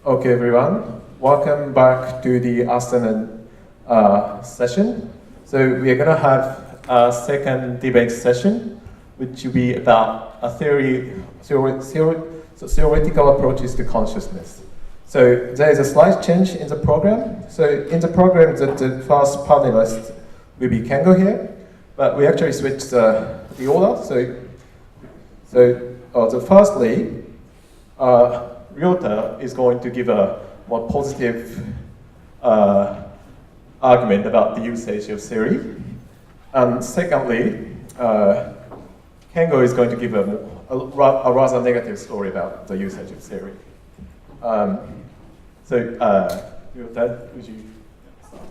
Okay, everyone. Welcome back to the afternoon session. So we are going to have a second debate session, which will be about a theoretical approaches to consciousness. So there is a slight change in the program. So in the program, the first panelist will be Kengo here, but we actually switched the order. So firstly, Ryota is going to give a more positive argument about the usage of theory. And secondly, Kengo is going to give a rather negative story about the usage of theory. Ryota, would you start?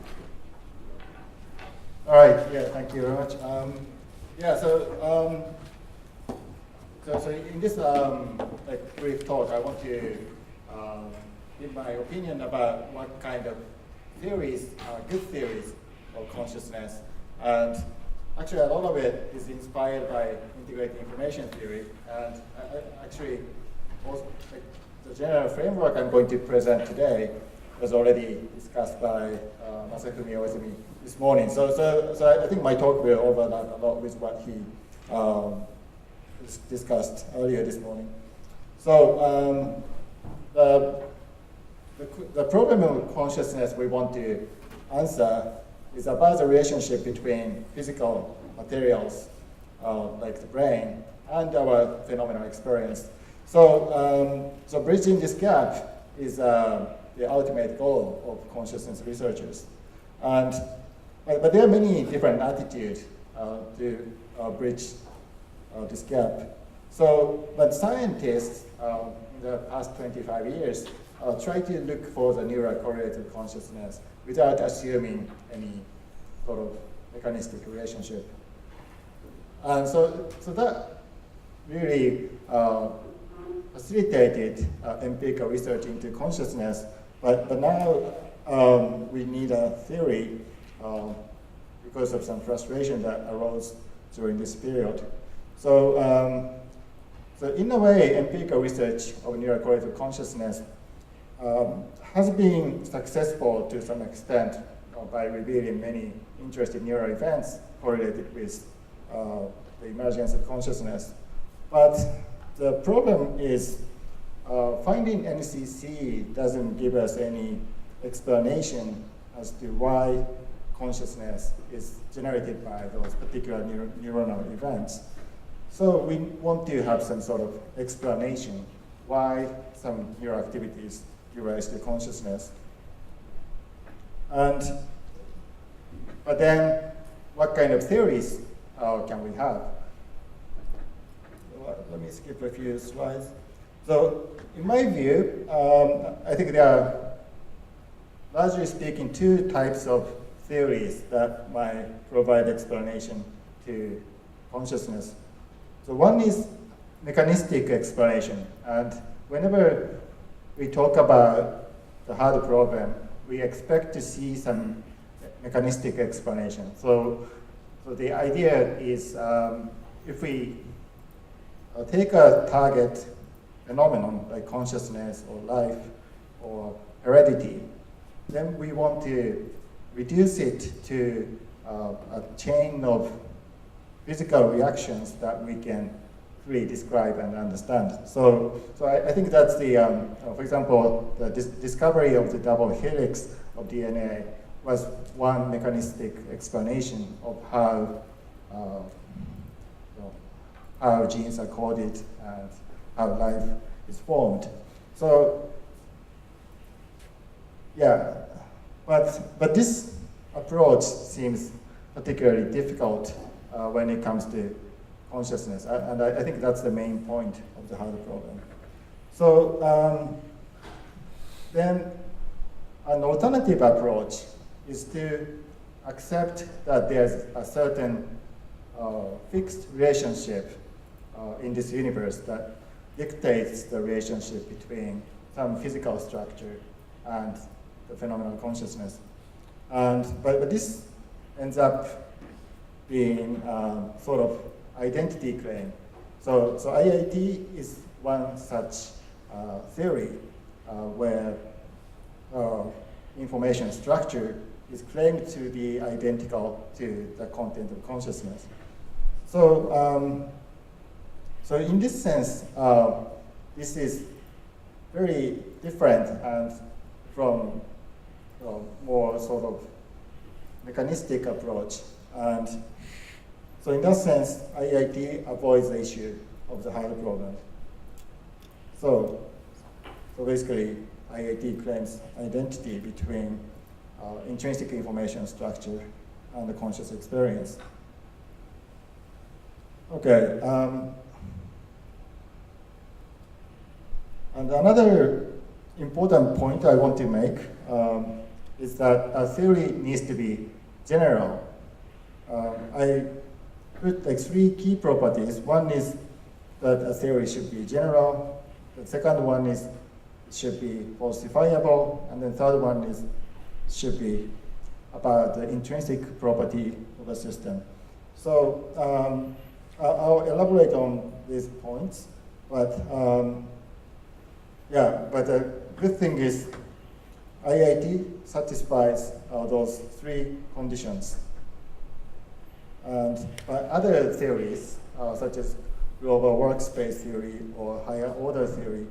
All right, yeah, thank you very much. So in this brief talk, I want to give my opinion about what kind of theories are good theories of consciousness. And actually, a lot of it is inspired by integrated information theory. And actually, also, the general framework I'm going to present today was already discussed by Masafumi Oizumi this morning. So I think my talk will overlap a lot with what he discussed earlier this morning. So the problem of consciousness we want to answer is about the relationship between physical materials, like the brain, and our phenomenal experience. So bridging this gap is the ultimate goal of consciousness researchers. But there are many different attitudes to bridge this gap. But scientists in the past 25 years try to look for the neural correlated consciousness without assuming any sort of mechanistic relationship. And so that really facilitated empirical research into consciousness, but now we need a theory because of some frustration that arose during this period. So in a way, empirical research of neural correlated consciousness has been successful to some extent by revealing many interesting neural events correlated with the emergence of consciousness. But the problem is finding NCC doesn't give us any explanation as to why consciousness is generated by those particular neuronal events. So we want to have some sort of explanation why some neural activities give rise to consciousness. But then, what kind of theories can we have? Let me skip a few slides. So, in my view, I think there are, largely speaking, two types of theories that might provide explanation to consciousness. So one is mechanistic explanation, and whenever we talk about the hard problem, we expect to see some mechanistic explanation. So the idea is if we take a target phenomenon like consciousness or life or heredity, then we want to reduce it to a chain of physical reactions that we can really describe and understand. So I think that's the, for example, the discovery of the double helix of DNA was one mechanistic explanation of how genes are coded and how life is formed. So yeah, but this approach seems particularly difficult when it comes to consciousness, and I think that's the main point of the hard problem. So then an alternative approach is to accept that there's a certain fixed relationship in this universe that dictates the relationship between some physical structure and the phenomenal consciousness. But this ends up being sort of identity claim. So IIT is one such theory. where information structure is claimed to be identical to the content of consciousness. So, so in this sense, this is very different and from more sort of mechanistic approach. And so in that sense, IIT avoids the issue of the higher problem. So basically, IIT claims identity between intrinsic information structure and the conscious experience. Okay. And another important point I want to make is that a theory needs to be general. I put like 3 key properties. One is that a theory should be general. The second one is it should be falsifiable. And the third one is it should be about the intrinsic property of a system. So I'll elaborate on these points. But yeah, but the good thing is IIT satisfies those 3 conditions. And other theories, such as global workspace theory or higher order theory,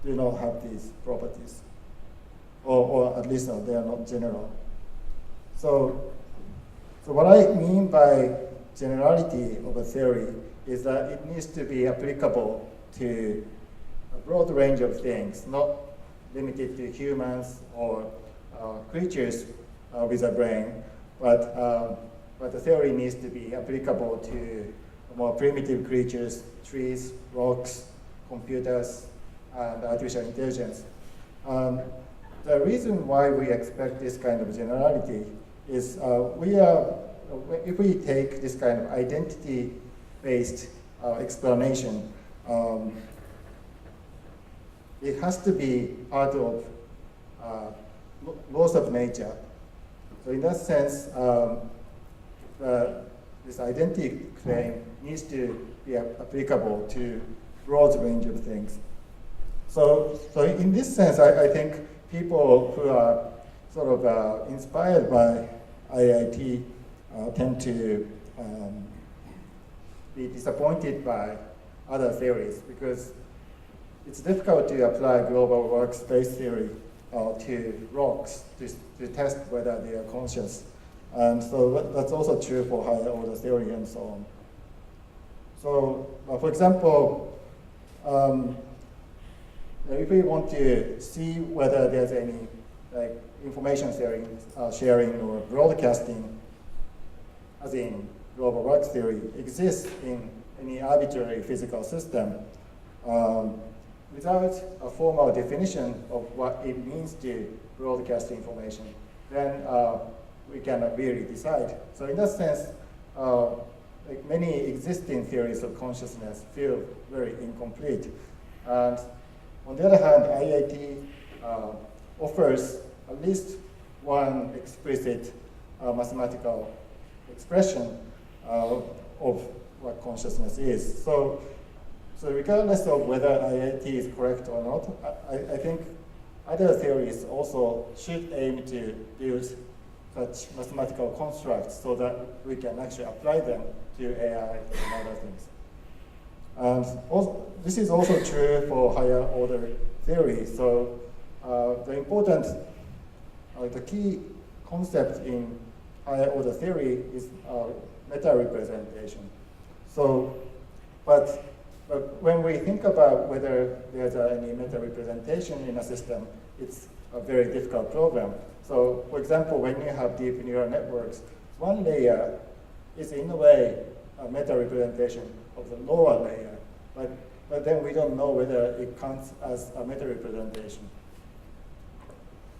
do not have these properties. Or at least they are not general. So what I mean by generality of a theory is that it needs to be applicable to a broad range of things, not limited to humans or creatures with a brain, but the theory needs to be applicable to more primitive creatures, trees, rocks, computers, and artificial intelligence. The reason why we expect this kind of generality is if we take this kind of identity-based explanation, it has to be part of laws of nature. So in that sense, this identity claim needs to be applicable to broad range of things. So in this sense, I think people who are sort of inspired by IIT tend to be disappointed by other theories because it's difficult to apply global workspace theory to rocks to test whether they are conscious. And so that's also true for higher order theory and so on. So for example, if we want to see whether there's any like information sharing or broadcasting, as in global works theory, exists in any arbitrary physical system, without a formal definition of what it means to broadcast information, then we cannot really decide. So in that sense, like many existing theories of consciousness feel very incomplete. And on the other hand, IIT offers at least one explicit mathematical expression of what consciousness is. So regardless of whether IIT is correct or not, I think other theories also should aim to build such mathematical constructs so that we can actually apply them to AI and other things. And also, this is also true for higher order theory. So the key concept in higher order theory is meta-representation. So, but when we think about whether there's any meta-representation in a system, it's a very difficult problem. So, for example, when you have deep neural networks, one layer is in a way a meta-representation of the lower layer, but then we don't know whether it counts as a meta-representation.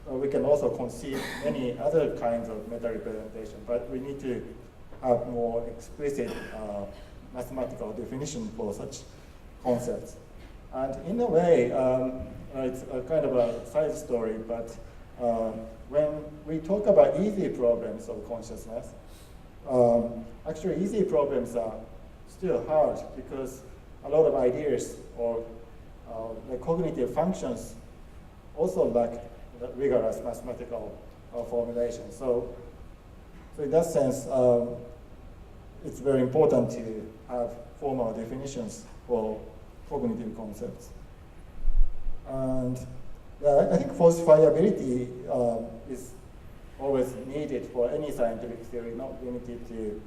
We can also conceive many other kinds of meta-representation, but we need to have more explicit mathematical definition for such concepts. And in a way, it's a kind of a side story, but when we talk about easy problems of consciousness, actually easy problems are still hard because a lot of ideas or the cognitive functions also lack rigorous mathematical formulation. So in that sense, it's very important to have formal definitions for cognitive concepts. And I think falsifiability is always needed for any scientific theory, not limited to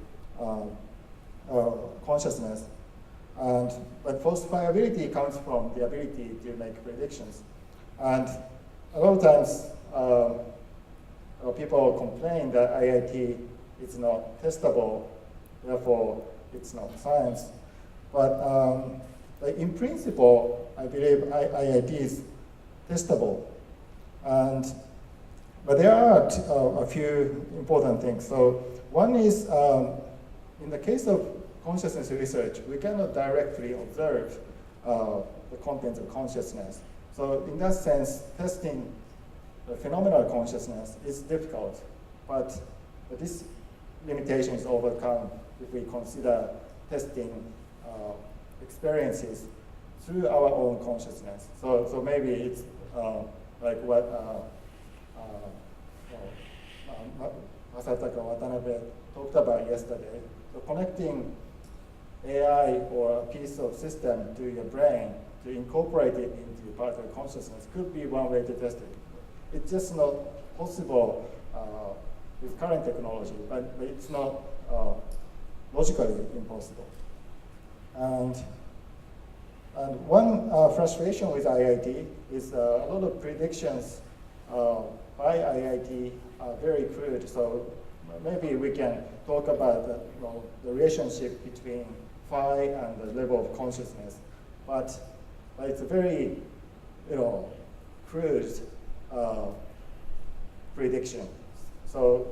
consciousness. But falsifiability comes from the ability to make predictions. And a lot of times, people complain that IIT is not testable, therefore it's not science. But in principle, I believe IIT is testable. But there are a few important things. So one is, in the case of consciousness research, we cannot directly observe the contents of consciousness. So in that sense, testing the phenomenal consciousness is difficult, but this limitation is overcome if we consider testing experiences through our own consciousness. So maybe it's like what Masataka Watanabe talked about yesterday. So connecting AI or a piece of system to your brain to incorporate it into part of consciousness could be one way to test it. It's just not possible with current technology, but it's not logically impossible. And one frustration with IIT is a lot of predictions by IIT are very crude. So maybe we can talk about the relationship between phi and the level of consciousness, but it's a very crude prediction. So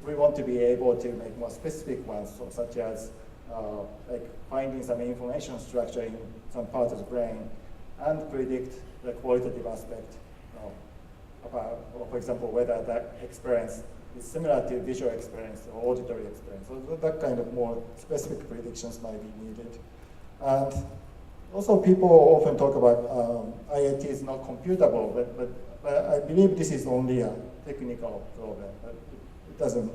we want to be able to make more specific ones, so such as like finding some information structure in some part of the brain and predict the qualitative aspect about, for example, whether that experience is similar to visual experience or auditory experience. So that kind of more specific predictions might be needed. And also people often talk about IIT is not computable, but I believe this is only a technical problem. But it doesn't,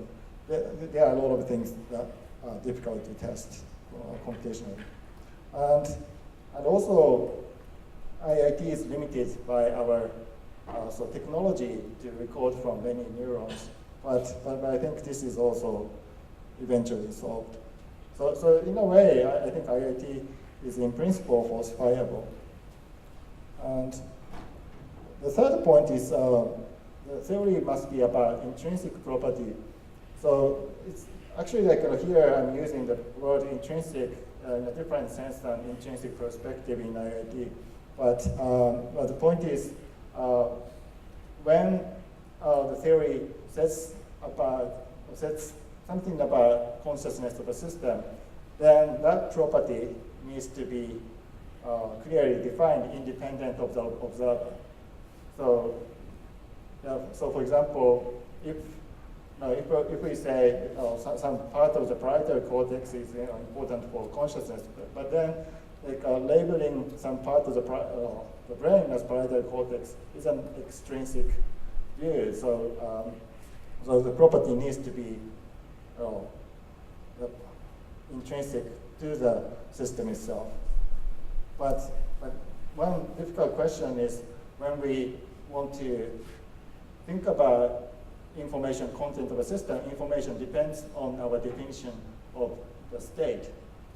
there are a lot of things that are difficult to test computationally. And also IIT is limited by our technology to record from many neurons. But I think this is also eventually solved. So in a way, I think IIT is in principle falsifiable. And the third point is the theory must be about intrinsic property. So it's actually like here I'm using the word intrinsic in a different sense than intrinsic perspective in IIT. But the point is when the theory says something about consciousness of a system, then that property needs to be clearly defined, independent of the observer. So for example, if we say some part of the parietal cortex is important for consciousness, but then labeling some part of the brain as parietal cortex is an extrinsic view. So the property needs to be intrinsic to the system itself. But one difficult question is when we want to think about information content of a system, information depends on our definition of the state.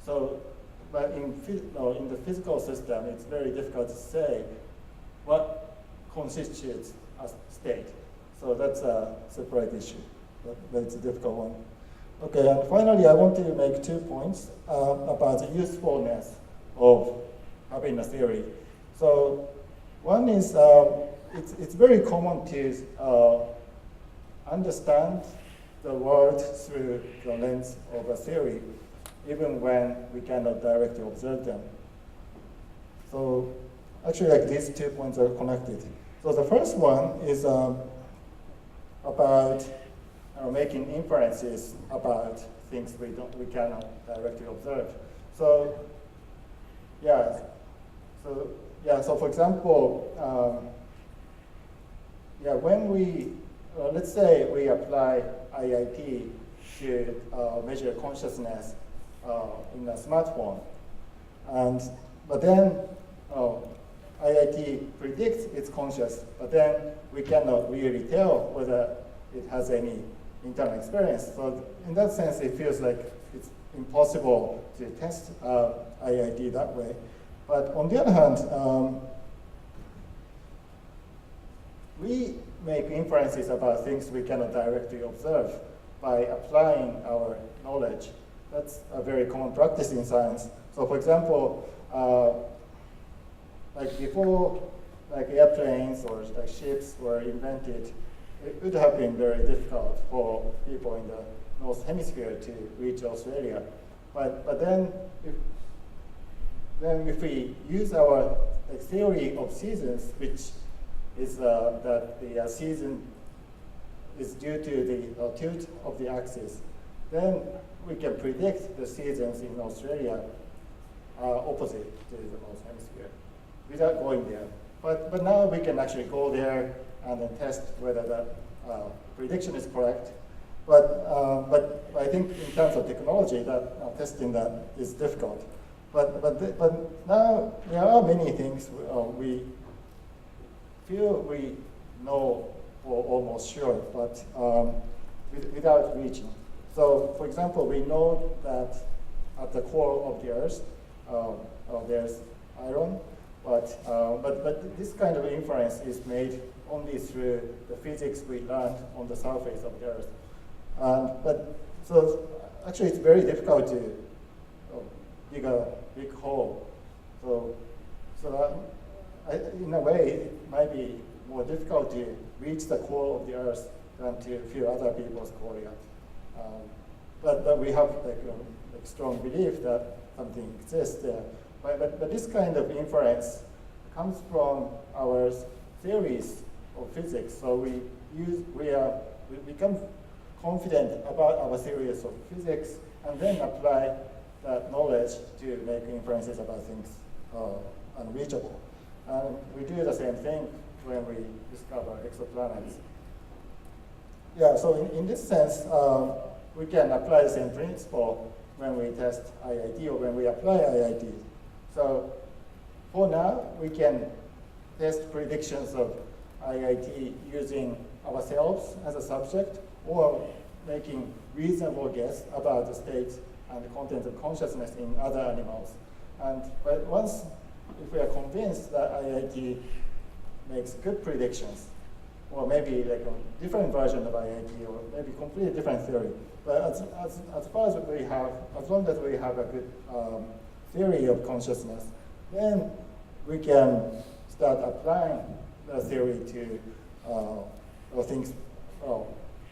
So, but in the physical system, it's very difficult to say what constitutes a state. So that's a separate issue, but it's a difficult one. Okay, and finally, I want to make 2 points about the usefulness of having a theory. So one is it's very common to understand the world through the lens of a theory, even when we cannot directly observe them. So actually, like these 2 points are connected. So the first one is about making inferences about things we cannot directly observe. So so for example, yeah, when we, let's say we apply IIT to measure consciousness in a smartphone, but then IIT predicts it's conscious, but then we cannot really tell whether it has any internal experience. So in that sense, it feels like it's impossible to test IIT that way. But on the other hand, we make inferences about things we cannot directly observe by applying our knowledge. That's a very common practice in science. So for example, like before like airplanes or like ships were invented, it would have been very difficult for people in the North Hemisphere to reach Australia. But then if we use our like, theory of seasons, which is that the season is due to the tilt of the axis, then we can predict the seasons in Australia opposite to the North Hemisphere without going there. But now we can actually go there and then test whether that prediction is correct. But I think in terms of technology, that testing that is difficult. But now there are many things we feel we know for almost sure, but without reaching. So, for example, we know that at the core of the Earth, there's iron, but this kind of inference is made only through the physics we learned on the surface of the Earth. So actually, it's very difficult to dig a big hole. So in a way, it might be more difficult to reach the core of the Earth than to feel other people's correa. But we have like strong belief that something exists there. But this kind of inference comes from our theories of physics. So we become confident about our theories of physics and then apply that knowledge to make inferences about things unreachable. And we do the same thing when we discover exoplanets. Yeah, so in this sense, we can apply the same principle when we test IIT or when we apply IIT. So for now, we can test predictions of IIT using ourselves as a subject or making reasonable guess about the state and the content of consciousness in other animals. But once, if we are convinced that IIT makes good predictions, or maybe like a different version of IIT, or maybe completely different theory. But as far as we have, as long as we have a good theory of consciousness, then we can start applying the theory to things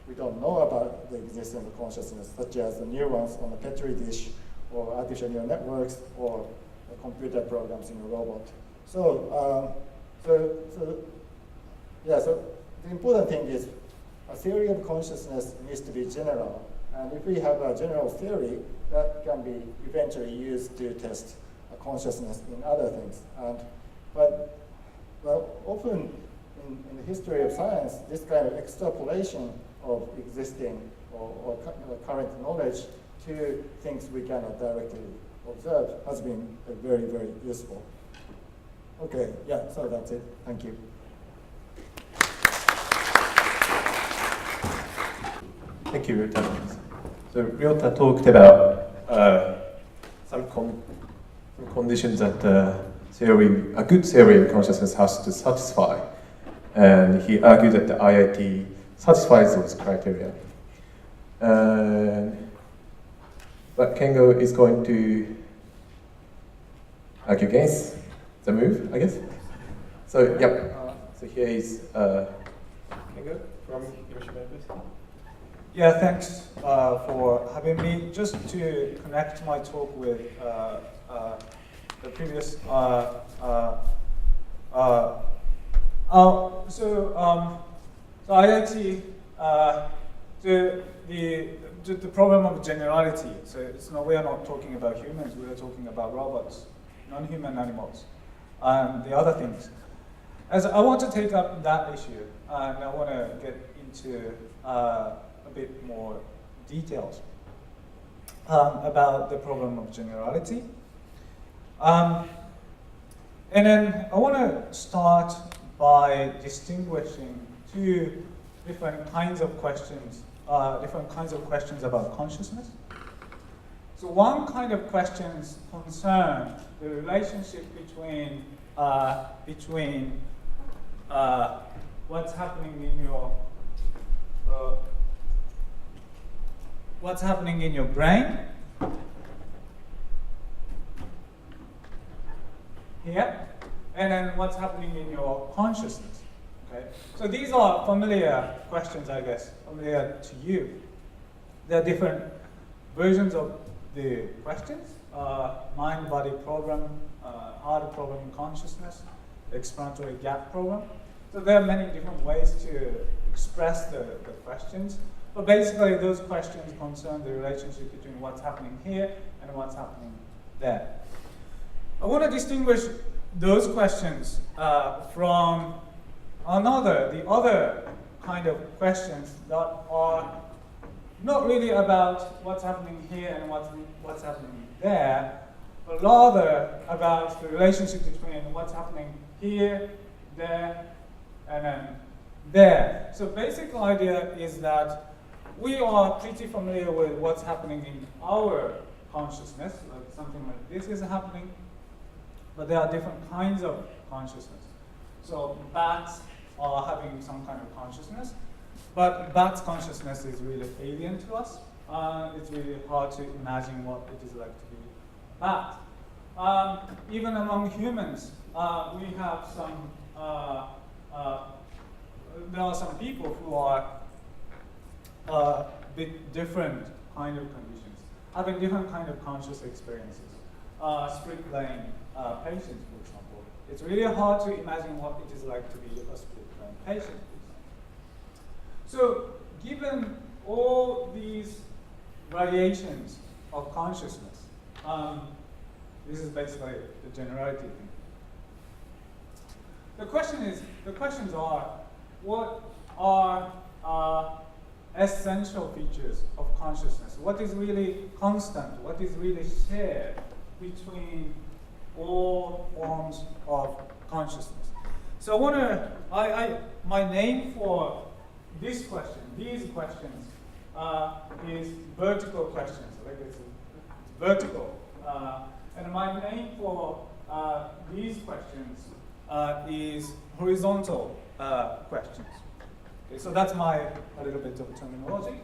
we don't know about the existence of consciousness, such as the neurons on a petri dish, or artificial neural networks, or computer programs in a robot. So the important thing is a theory of consciousness needs to be general. And if we have a general theory, that can be eventually used to test a consciousness in other things. But often in the history of science, this kind of extrapolation of existing or current knowledge to things we cannot directly observe has been very, very useful. Okay, yeah, so that's it. Thank you. Thank you, Ryota. So Ryota talked about some conditions that a good theory of consciousness has to satisfy. And he argued that the IIT satisfies those criteria. But Kengo is going to argue against the move, I guess. So, yep. So here is Kengo from Hiroshima Univ. Yeah, thanks for having me. Just to connect my talk with the previous. So IIT, the problem of generality. So it's we are not talking about humans. We are talking about robots, non-human animals, and the other things. as I want to take up that issue, and I want to get into a bit more details about the problem of generality. And then I want to start by distinguishing two different kinds of questions about consciousness. So one kind of questions concern the relationship between what's happening in your brain here, and then what's happening in your consciousness. Okay, so these are familiar questions, I guess, familiar to you. There are different versions of the questions: mind-body problem, harder problem in consciousness, explanatory gap problem. So there are many different ways to express the questions. But basically, those questions concern the relationship between what's happening here and what's happening there. I want to distinguish those questions from the other kind of questions that are not really about what's happening here and what's happening there, but rather about the relationship between what's happening here, there, and then there. So basic idea is that we are pretty familiar with what's happening in our consciousness, like something like this is happening, but there are different kinds of consciousness. So bats are having some kind of consciousness, but bats' consciousness is really alien to us. It's really hard to imagine what it is like to be a bat. Even among humans, we have some, there are some people who are a bit different kind of conditions, having different kind of conscious experiences. Split brain patients, for example. It's really hard to imagine what it is like to be a split brain patient. So, given all these variations of consciousness, this is basically the generality thing. The questions are, what are essential features of consciousness? What is really constant? What is really shared between all forms of consciousness? So I want to, my name for this question, these questions, is vertical questions. Like it's vertical. And my name for these questions is horizontal questions. Okay, so that's a little bit of terminology.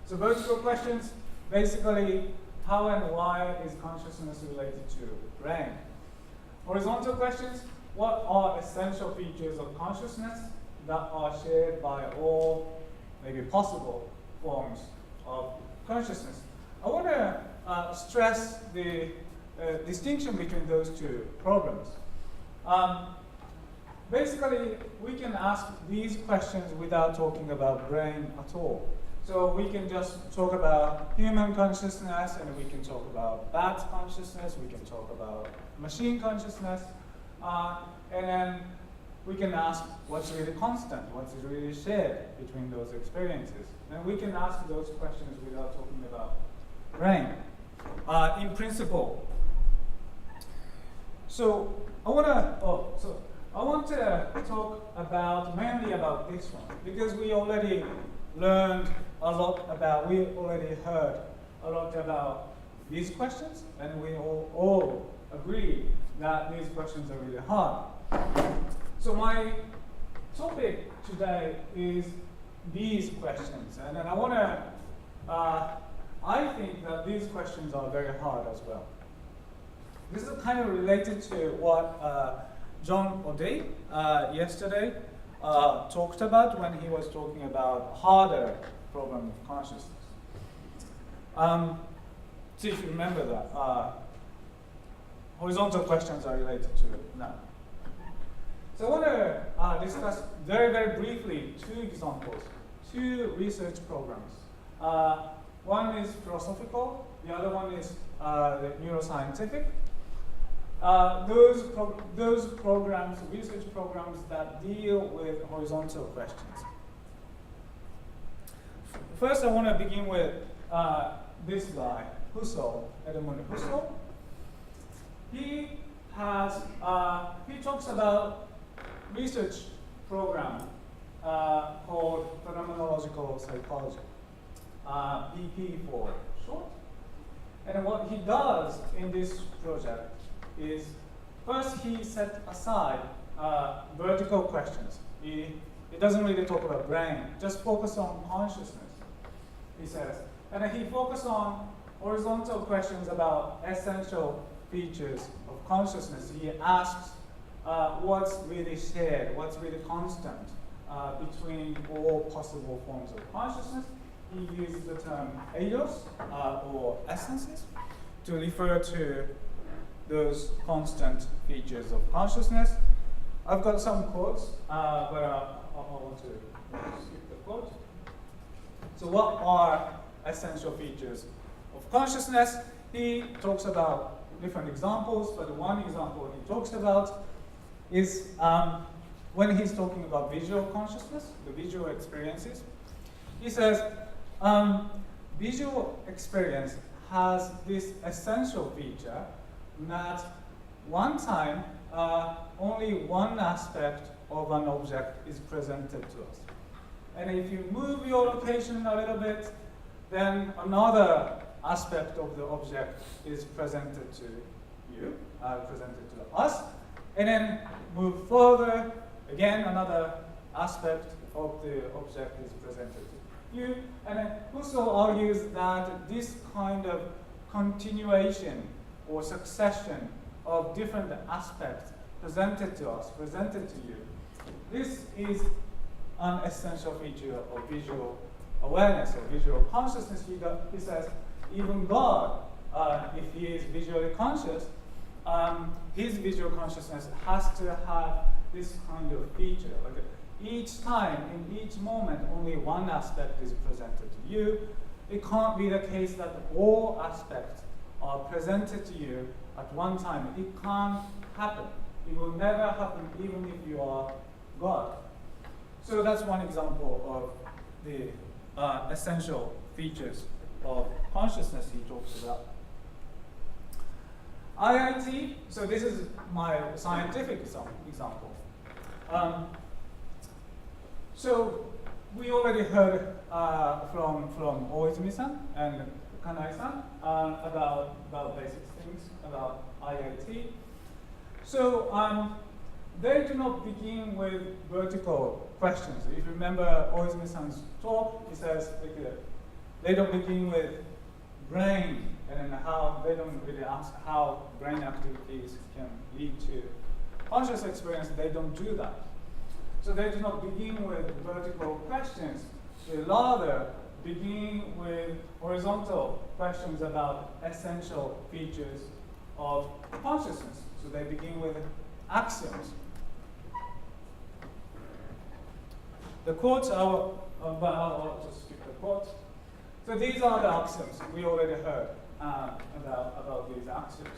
So vertical questions, basically, how and why is consciousness related to brain? Horizontal questions, what are essential features of consciousness that are shared by all, maybe possible, forms of consciousness? I want to stress the distinction between those two problems. Basically, we can ask these questions without talking about brain at all. So we can just talk about human consciousness, and we can talk about bat consciousness, we can talk about machine consciousness, and then we can ask what's really constant, what's really shared between those experiences. And we can ask those questions without talking about brain, in principle. So I want to talk mainly about this one, because we already learned a lot about, we already heard a lot about these questions, and we all agree that these questions are really hard. So my topic today is these questions, and then I think that these questions are very hard as well. This is kind of related to what John O'Day yesterday talked about when he was talking about harder problem of consciousness. So if you remember that, horizontal questions are related to it now. So I want to discuss very, very briefly two examples, two research programs. One is philosophical, the other one is the neuroscientific. those programs, research programs that deal with horizontal questions. First, I want to begin with this guy, Husserl, Edmund Husserl. He talks about research program called phenomenological psychology, BP for short. And what he does in this project is, first he set aside vertical questions. He doesn't really talk about brain, just focus on consciousness, he says. And then he focuses on horizontal questions about essential features of consciousness. He asks what's really shared, what's really constant between all possible forms of consciousness. He uses the term eidos, or essences, to refer to those constant features of consciousness. I've got some quotes, but I want to skip the quote. So what are essential features of consciousness? He talks about different examples, but one example he talks about is when he's talking about visual consciousness, the visual experiences. He says, visual experience has this essential feature that one time only one aspect of an object is presented to us. And if you move your location a little bit, then another aspect of the object is presented to you, presented to us. And then move further, again, another aspect of the object is presented to you. And then Husserl argues that this kind of continuation or succession of different aspects presented to us, presented to you, this is an essential feature of visual awareness or visual consciousness. He says, even God, if he is visually conscious, his visual consciousness has to have this kind of feature. Like each time, in each moment, only one aspect is presented to you. It can't be the case that all aspects are presented to you at one time. It can't happen. It will never happen even if you are God. So that's one example of the essential features of consciousness he talks about. IIT, so this is my scientific example. So we already heard from Oizumi-san and Kanai-san about basic things about IIT. So they do not begin with vertical questions. If you remember Oizumi-san's talk, he says they don't begin with brain, and then how they don't really ask how brain activities can lead to conscious experience. They don't do that. So they do not begin with vertical questions. They rather begin with horizontal questions about essential features of consciousness. So they begin with axioms. The quotes are, but I'll just skip the quotes. So these are the axioms we already heard about these axioms.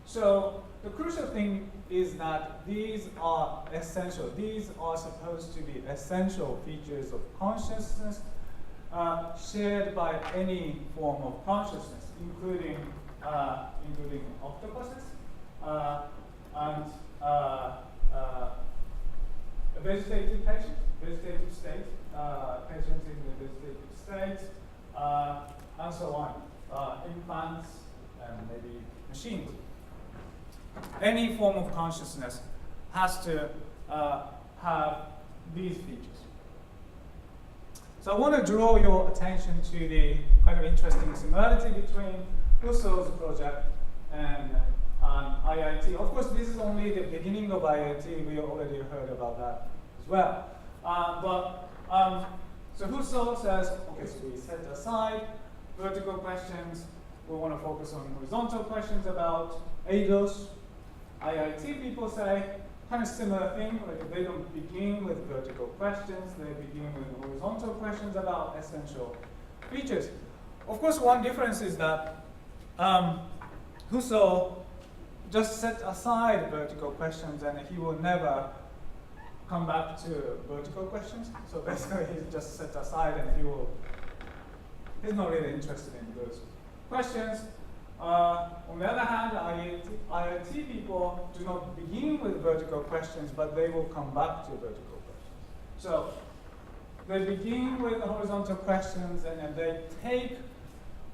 So the crucial thing is that these are essential. These are supposed to be essential features of consciousness shared by any form of consciousness, including octopuses and a vegetative patient, vegetative state, patients in the vegetative state, and so on, implants and maybe machines. Any form of consciousness has to have these features. So I want to draw your attention to the kind of interesting similarity between Husserl's project and IIT. Of course, this is only the beginning of IIT. We already heard about that as well. So Husserl says, okay, so we set aside vertical questions. We want to focus on horizontal questions about eidos. IIT people say kind of similar thing, like they don't begin with vertical questions, they begin with horizontal questions about essential features. Of course, one difference is that Husserl just set aside vertical questions and he will never come back to vertical questions. So basically he's just set aside and he's not really interested in those questions. On the other hand, IIT people do not begin with vertical questions, but they will come back to vertical questions. So they begin with horizontal questions and then they take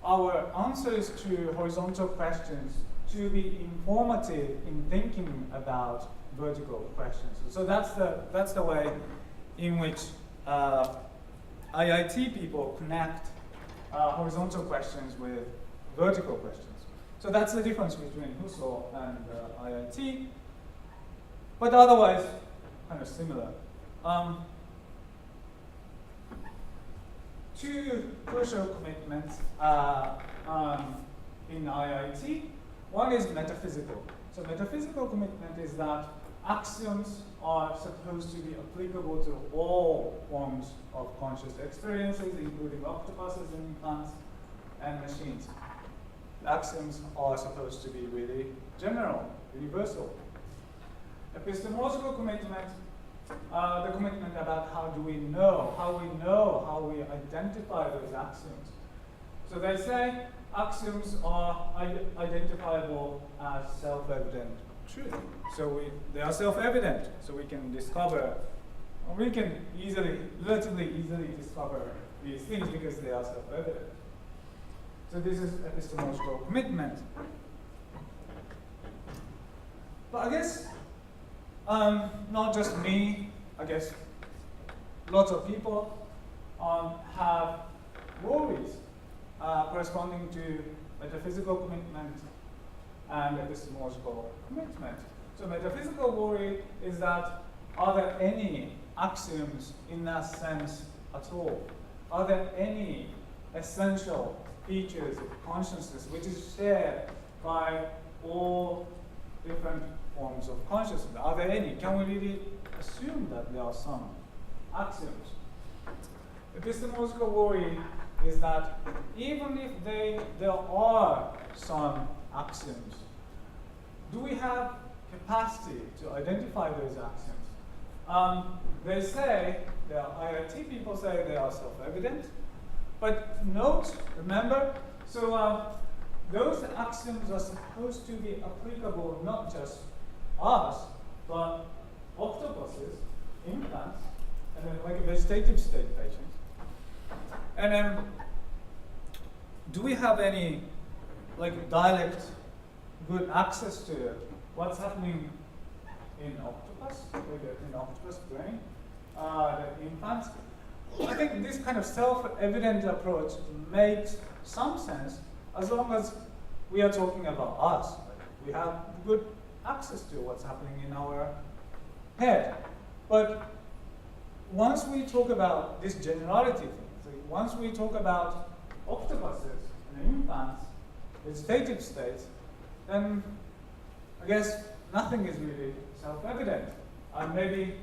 our answers to horizontal questions to be informative in thinking about vertical questions. So that's the way in which IIT people connect horizontal questions with vertical questions. So that's the difference between Husserl and IIT, but otherwise kind of similar. Two crucial commitments in IIT. One is metaphysical. So metaphysical commitment is that axioms are supposed to be applicable to all forms of conscious experiences, including octopuses and plants and machines. Axioms are supposed to be really general, universal. Epistemological commitment, the commitment about how we identify those axioms. So they say axioms are identifiable as self-evident truth. So they are self-evident, so we can discover, or we can relatively easily discover these things because they are self-evident. So this is epistemological commitment. But I guess not just me, I guess lots of people have worries corresponding to metaphysical commitment and epistemological commitment. So metaphysical worry is that are there any axioms in that sense at all? Are there any essential features of consciousness which is shared by all different forms of consciousness? Are there any? Can we really assume that there are some axioms? Epistemological worry is that even if there are some axioms, do we have capacity to identify those axioms? They say, the IIT people say they are self-evident, but remember, so those axioms are supposed to be applicable not just us, but octopuses, implants, and then like a vegetative state patient. And then, do we have any direct good access to what's happening in octopus, in octopus brain, the implants? I think this kind of self-evident approach makes some sense as long as we are talking about us. We have good access to what's happening in our head. But once we talk about this generality thing, so once we talk about octopuses and implants, vegetative states, then I guess nothing is really self-evident. Maybe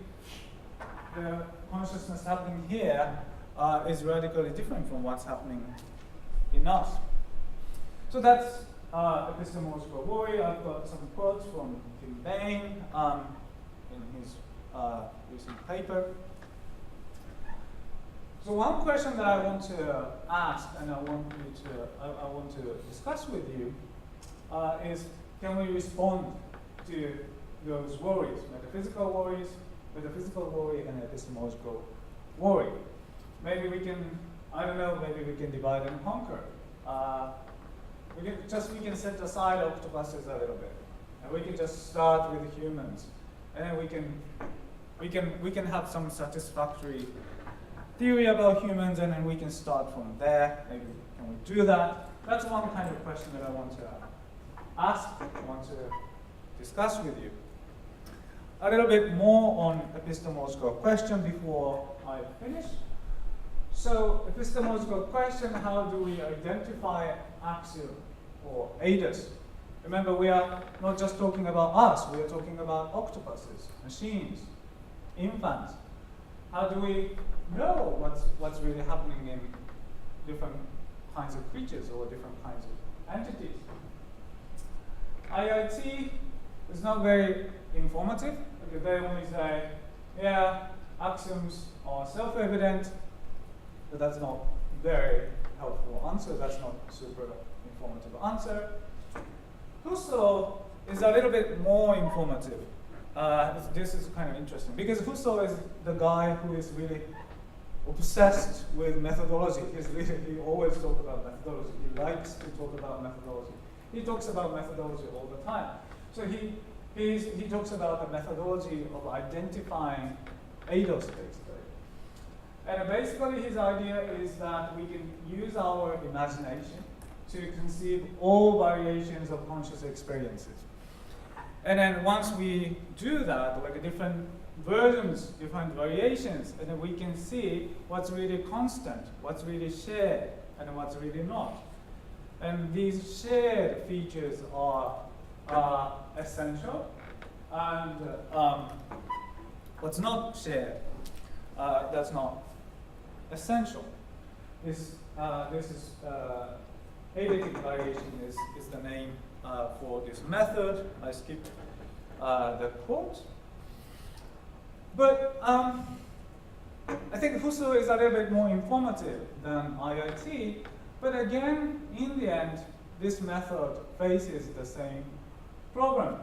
the consciousness happening here is radically different from what's happening in us. So that's epistemological worry. I've got some quotes from Tim Bain in his recent paper. So one question that I want to ask and I want to discuss with you is, can we respond to those worries, metaphysical worry and epistemological worry? Maybe we can, I don't know, maybe we can divide and conquer. We can set aside octopuses a little bit, and we can just start with humans, and then we can have some satisfactory theory about humans, and then we can start from there. Maybe can we do that? That's one kind of question that I want to ask, I want to discuss with you. A little bit more on epistemological question before I finish. So, epistemological question, how do we identify axiom or ADAS? Remember, we are not just talking about us, we are talking about octopuses, machines, implants. How do we know what's really happening in different kinds of creatures or different kinds of entities? IIT it's not very informative, because they only say, yeah, axioms are self-evident, but that's not very helpful answer, that's not super informative answer. Husserl is a little bit more informative. This is kind of interesting, because Husserl is the guy who is really obsessed with methodology. He always talks about methodology. He likes to talk about methodology. He talks about methodology all the time. So he talks about the methodology of identifying eidos, basically. And basically his idea is that we can use our imagination to conceive all variations of conscious experiences. And then once we do that, like different versions, different variations, and then we can see what's really constant, what's really shared, and what's really not. And these shared features are essential, and what's not shared, that's not essential. This is eidetic variation is the name for this method. I skipped the quote. But I think Husserl is a little bit more informative than IIT. But again, in the end, this method faces the same problem.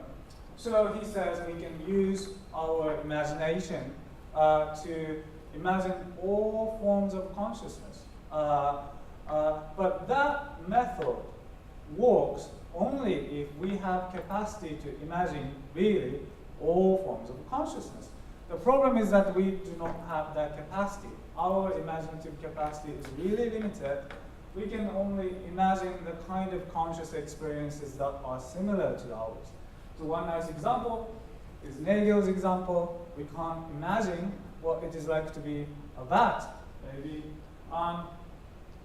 So he says we can use our imagination to imagine all forms of consciousness. But that method works only if we have capacity to imagine really all forms of consciousness. The problem is that we do not have that capacity. Our imaginative capacity is really limited. We can only imagine the kind of conscious experiences that are similar to ours. So one nice example is Nagel's example. We can't imagine what it is like to be a bat. Maybe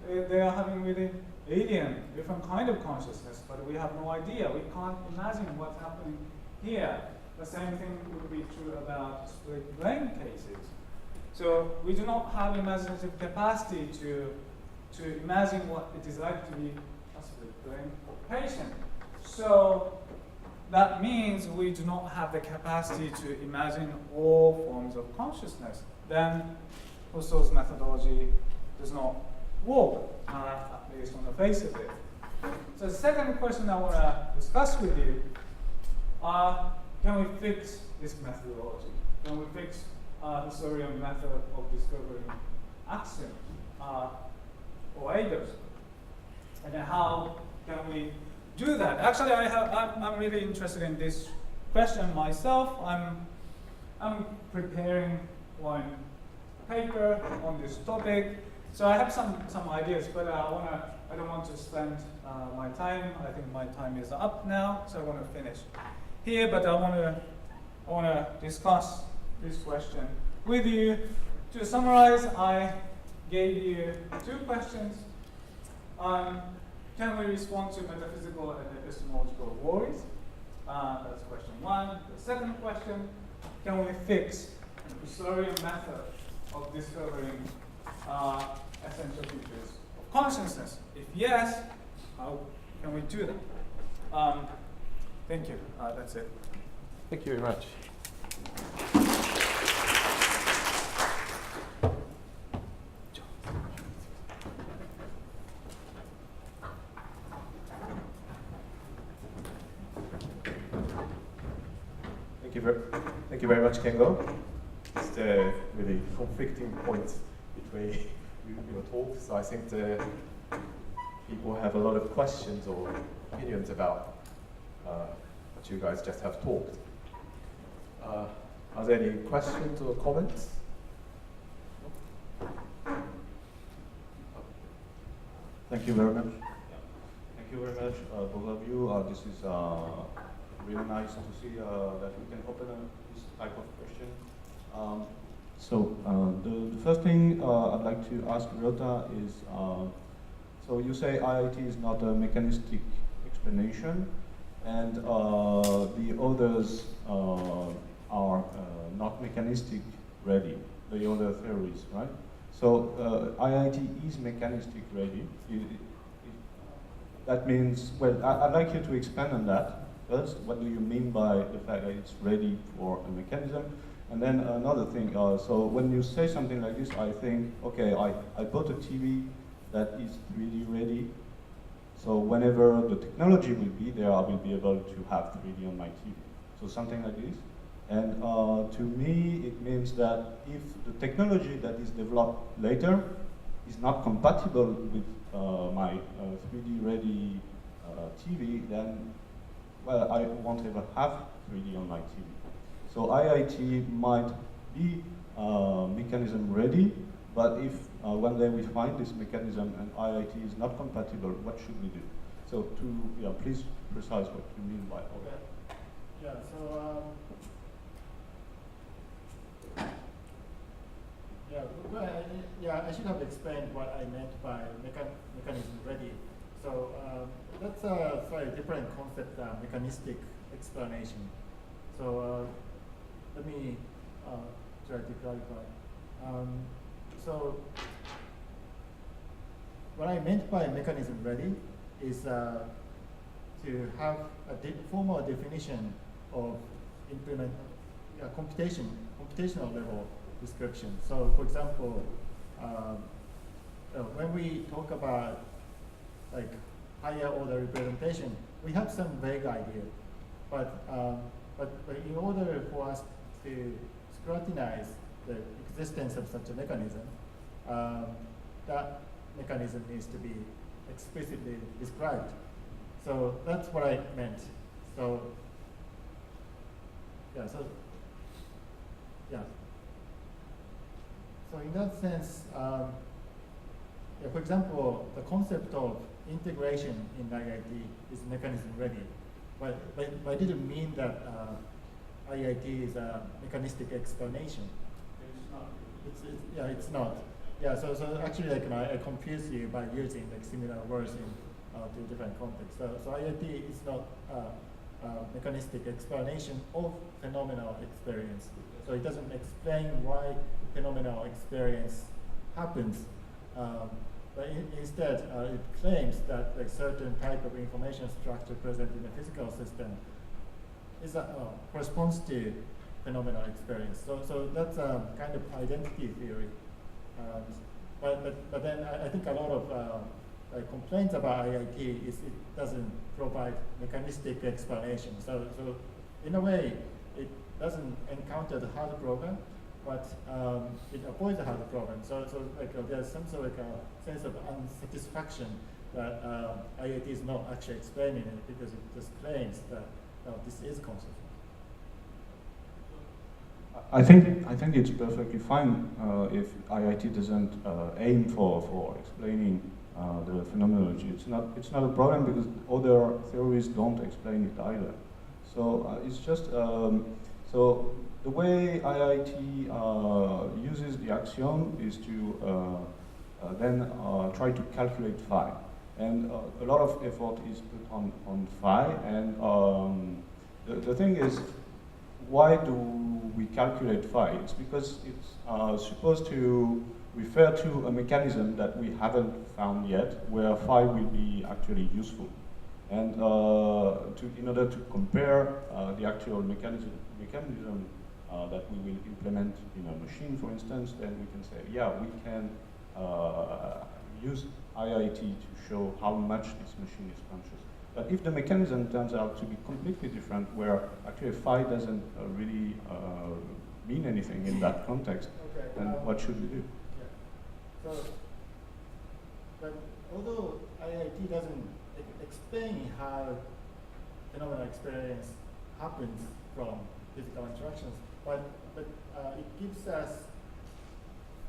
they are having really alien, different kind of consciousness, but we have no idea. We can't imagine what's happening here. The same thing would be true about split brain cases. So we do not have imaginative capacity to imagine what it is like to be a split brain patient. So that means we do not have the capacity to imagine all forms of consciousness. Then Husserl's methodology does not work, at least on the face of it. So the second question I want to discuss with you are, can we fix this methodology? Can we fix the Husserlian method of discovering axioms or eidos? And then how can we do that? Actually, I'm really interested in this question myself. I'm preparing one paper on this topic. So I have some ideas, but I don't want to spend my time. I think my time is up now, so I want to finish here. But I want to discuss this question with you. To summarize, I gave you two questions. Can we respond to metaphysical and epistemological worries? That's question one. The second question: can we fix the Husserlian method of discovering essential features of consciousness? If yes, how can we do that? Thank you. That's it. Thank you very much. Thank you very much, Kengo. It's the really conflicting point between your talk. So I think the people have a lot of questions or opinions about what you guys just have talked. Are there any questions or comments? Thank you very much. Thank you very much, both of you. This is really nice to see that we can open this type of question. The first thing I'd like to ask Ryota is, so you say IIT is not a mechanistic explanation, and the others are not mechanistic ready, the other theories, right? So IIT is mechanistic ready. That means, well, I'd like you to expand on that. First, what do you mean by the fact that it's ready for a mechanism? And then another thing, so when you say something like this, I think, okay, I bought a TV that is 3D ready, so whenever the technology will be there, I will be able to have 3D on my TV. So something like this. And to me, it means that if the technology that is developed later is not compatible with my 3D ready TV, then, well, I won't ever have 3D on my TV. So IIT might be mechanism ready, but if one day we find this mechanism and IIT is not compatible, what should we do? So please precise what you mean by all that. Yeah, so I should have explained what I meant by mechanism ready. So that's a slightly different concept than mechanistic explanation. So let me try to clarify. So what I meant by mechanism ready is to have a formal definition of computational level description. So for example, when we talk about like higher order representation, we have some vague idea, but in order for us to scrutinize the existence of such a mechanism, that mechanism needs to be explicitly described. So that's what I meant. So So in that sense, for example, the concept of integration in IIT is mechanism ready, but I didn't mean that IIT is a mechanistic explanation. It's not. It's not. Yeah, so actually, like, I confuse you by using like similar words in two different contexts. So IIT is not a mechanistic explanation of phenomenal experience. So it doesn't explain why phenomenal experience happens, but instead it claims that a certain type of information structure present in a physical system is corresponds to phenomenal experience. So that's a kind of identity theory. But then I think a lot of complaints about IIT is it doesn't provide mechanistic explanation. So in a way, it doesn't encounter the hard problem, but it avoids the hard problem. So there's some sort of a sense of unsatisfaction that IIT is not actually explaining it because it just claims that this is consciousness. I think it's perfectly fine if IIT doesn't aim for explaining the phenomenology. It's not a problem because other theories don't explain it either. So it's just so the way IIT uses the axiom is to then try to calculate phi, and a lot of effort is put on phi. And the thing is, why do we calculate phi? It's because it's supposed to refer to a mechanism that we haven't found yet, where phi will be actually useful. And in order to compare the actual mechanism that we will implement in a machine, for instance, then we can say, yeah, we can use IIT to show how much this machine is conscious. But if the mechanism turns out to be completely different, where actually phi doesn't really mean anything in that context, then what should we do? Yeah. So, but although IIT doesn't explain how phenomenal experience happens from physical interactions, but it gives us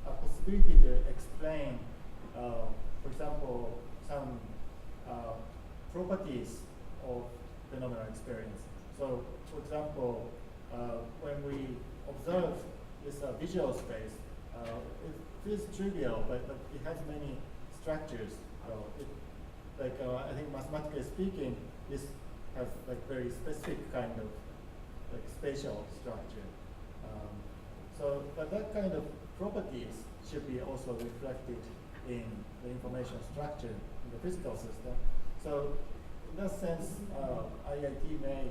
a possibility to explain, for example, some properties of phenomenal experience. So, for example, when we observe this visual space, it feels trivial, but it has many structures. I think mathematically speaking, this has like very specific kind of like spatial structure. But that kind of properties should be also reflected in the information structure in the physical system. So in that sense, IIT may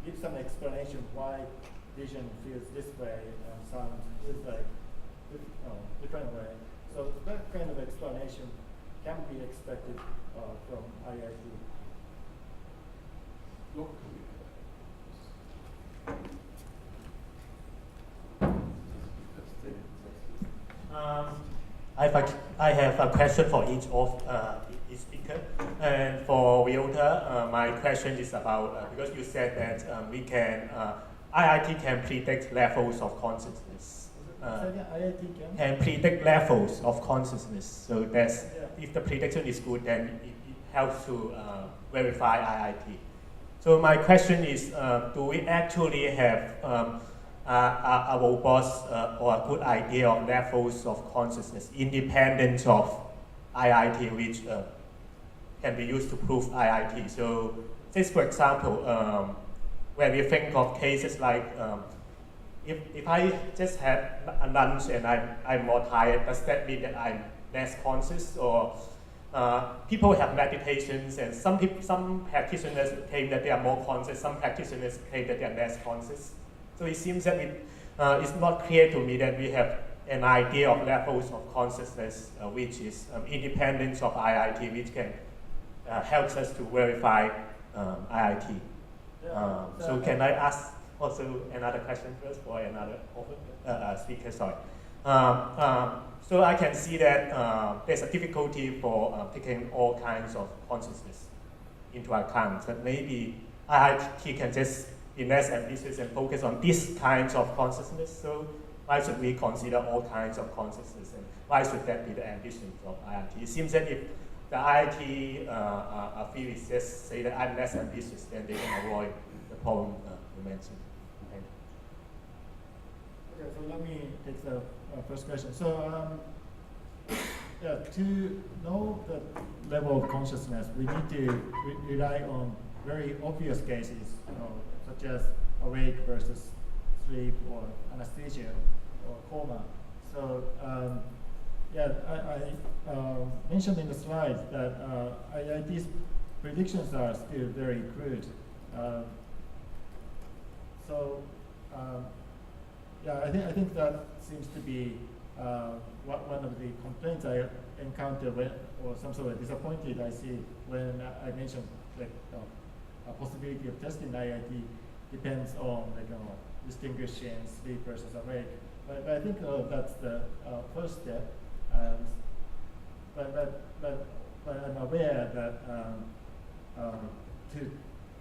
give some explanation why vision feels this way and sound feels like different way. So that kind of explanation can be expected from IIT. I have a question for each of each speaker. And for Ryota, my question is about, because you said that IIT can predict levels of consciousness. IIT can predict levels of consciousness. So that's, if the prediction is good, then it helps to verify IIT. So my question is, do we actually have a robust or a good idea of levels of consciousness independent of IIT, which can be used to prove IIT? So just for example, when we think of cases like, if I just had a lunch and I'm more tired, does that mean that I'm less conscious? Or people have meditations, and some practitioners claim that they are more conscious, some practitioners claim that they are less conscious. So it seems that it's not clear to me that we have an idea of levels of consciousness which is independent of IIT, which can help us to verify IIT. So can I ask also another question first for another speaker? Sorry. So I can see that there's a difficulty for taking all kinds of consciousness into account. That maybe IIT can just be less ambitious and focus on these kinds of consciousness. So why should we consider all kinds of consciousness, and why should that be the ambition of IIT? It seems that if the IIT field is just say that I'm less ambitious, then they can avoid the problem you mentioned. Okay, so let me take the first question. So, to know the level of consciousness, we need to rely on very obvious cases, such as awake versus sleep, or anesthesia, or coma. So, I mentioned in the slides that IIT's predictions are still very crude. I think that seems to be one of the complaints I encounter when, or some sort of disappointed I see when I mentioned that a possibility of testing IIT depends on distinguishing sleep versus awake. But I think that's the first step. But I'm aware that to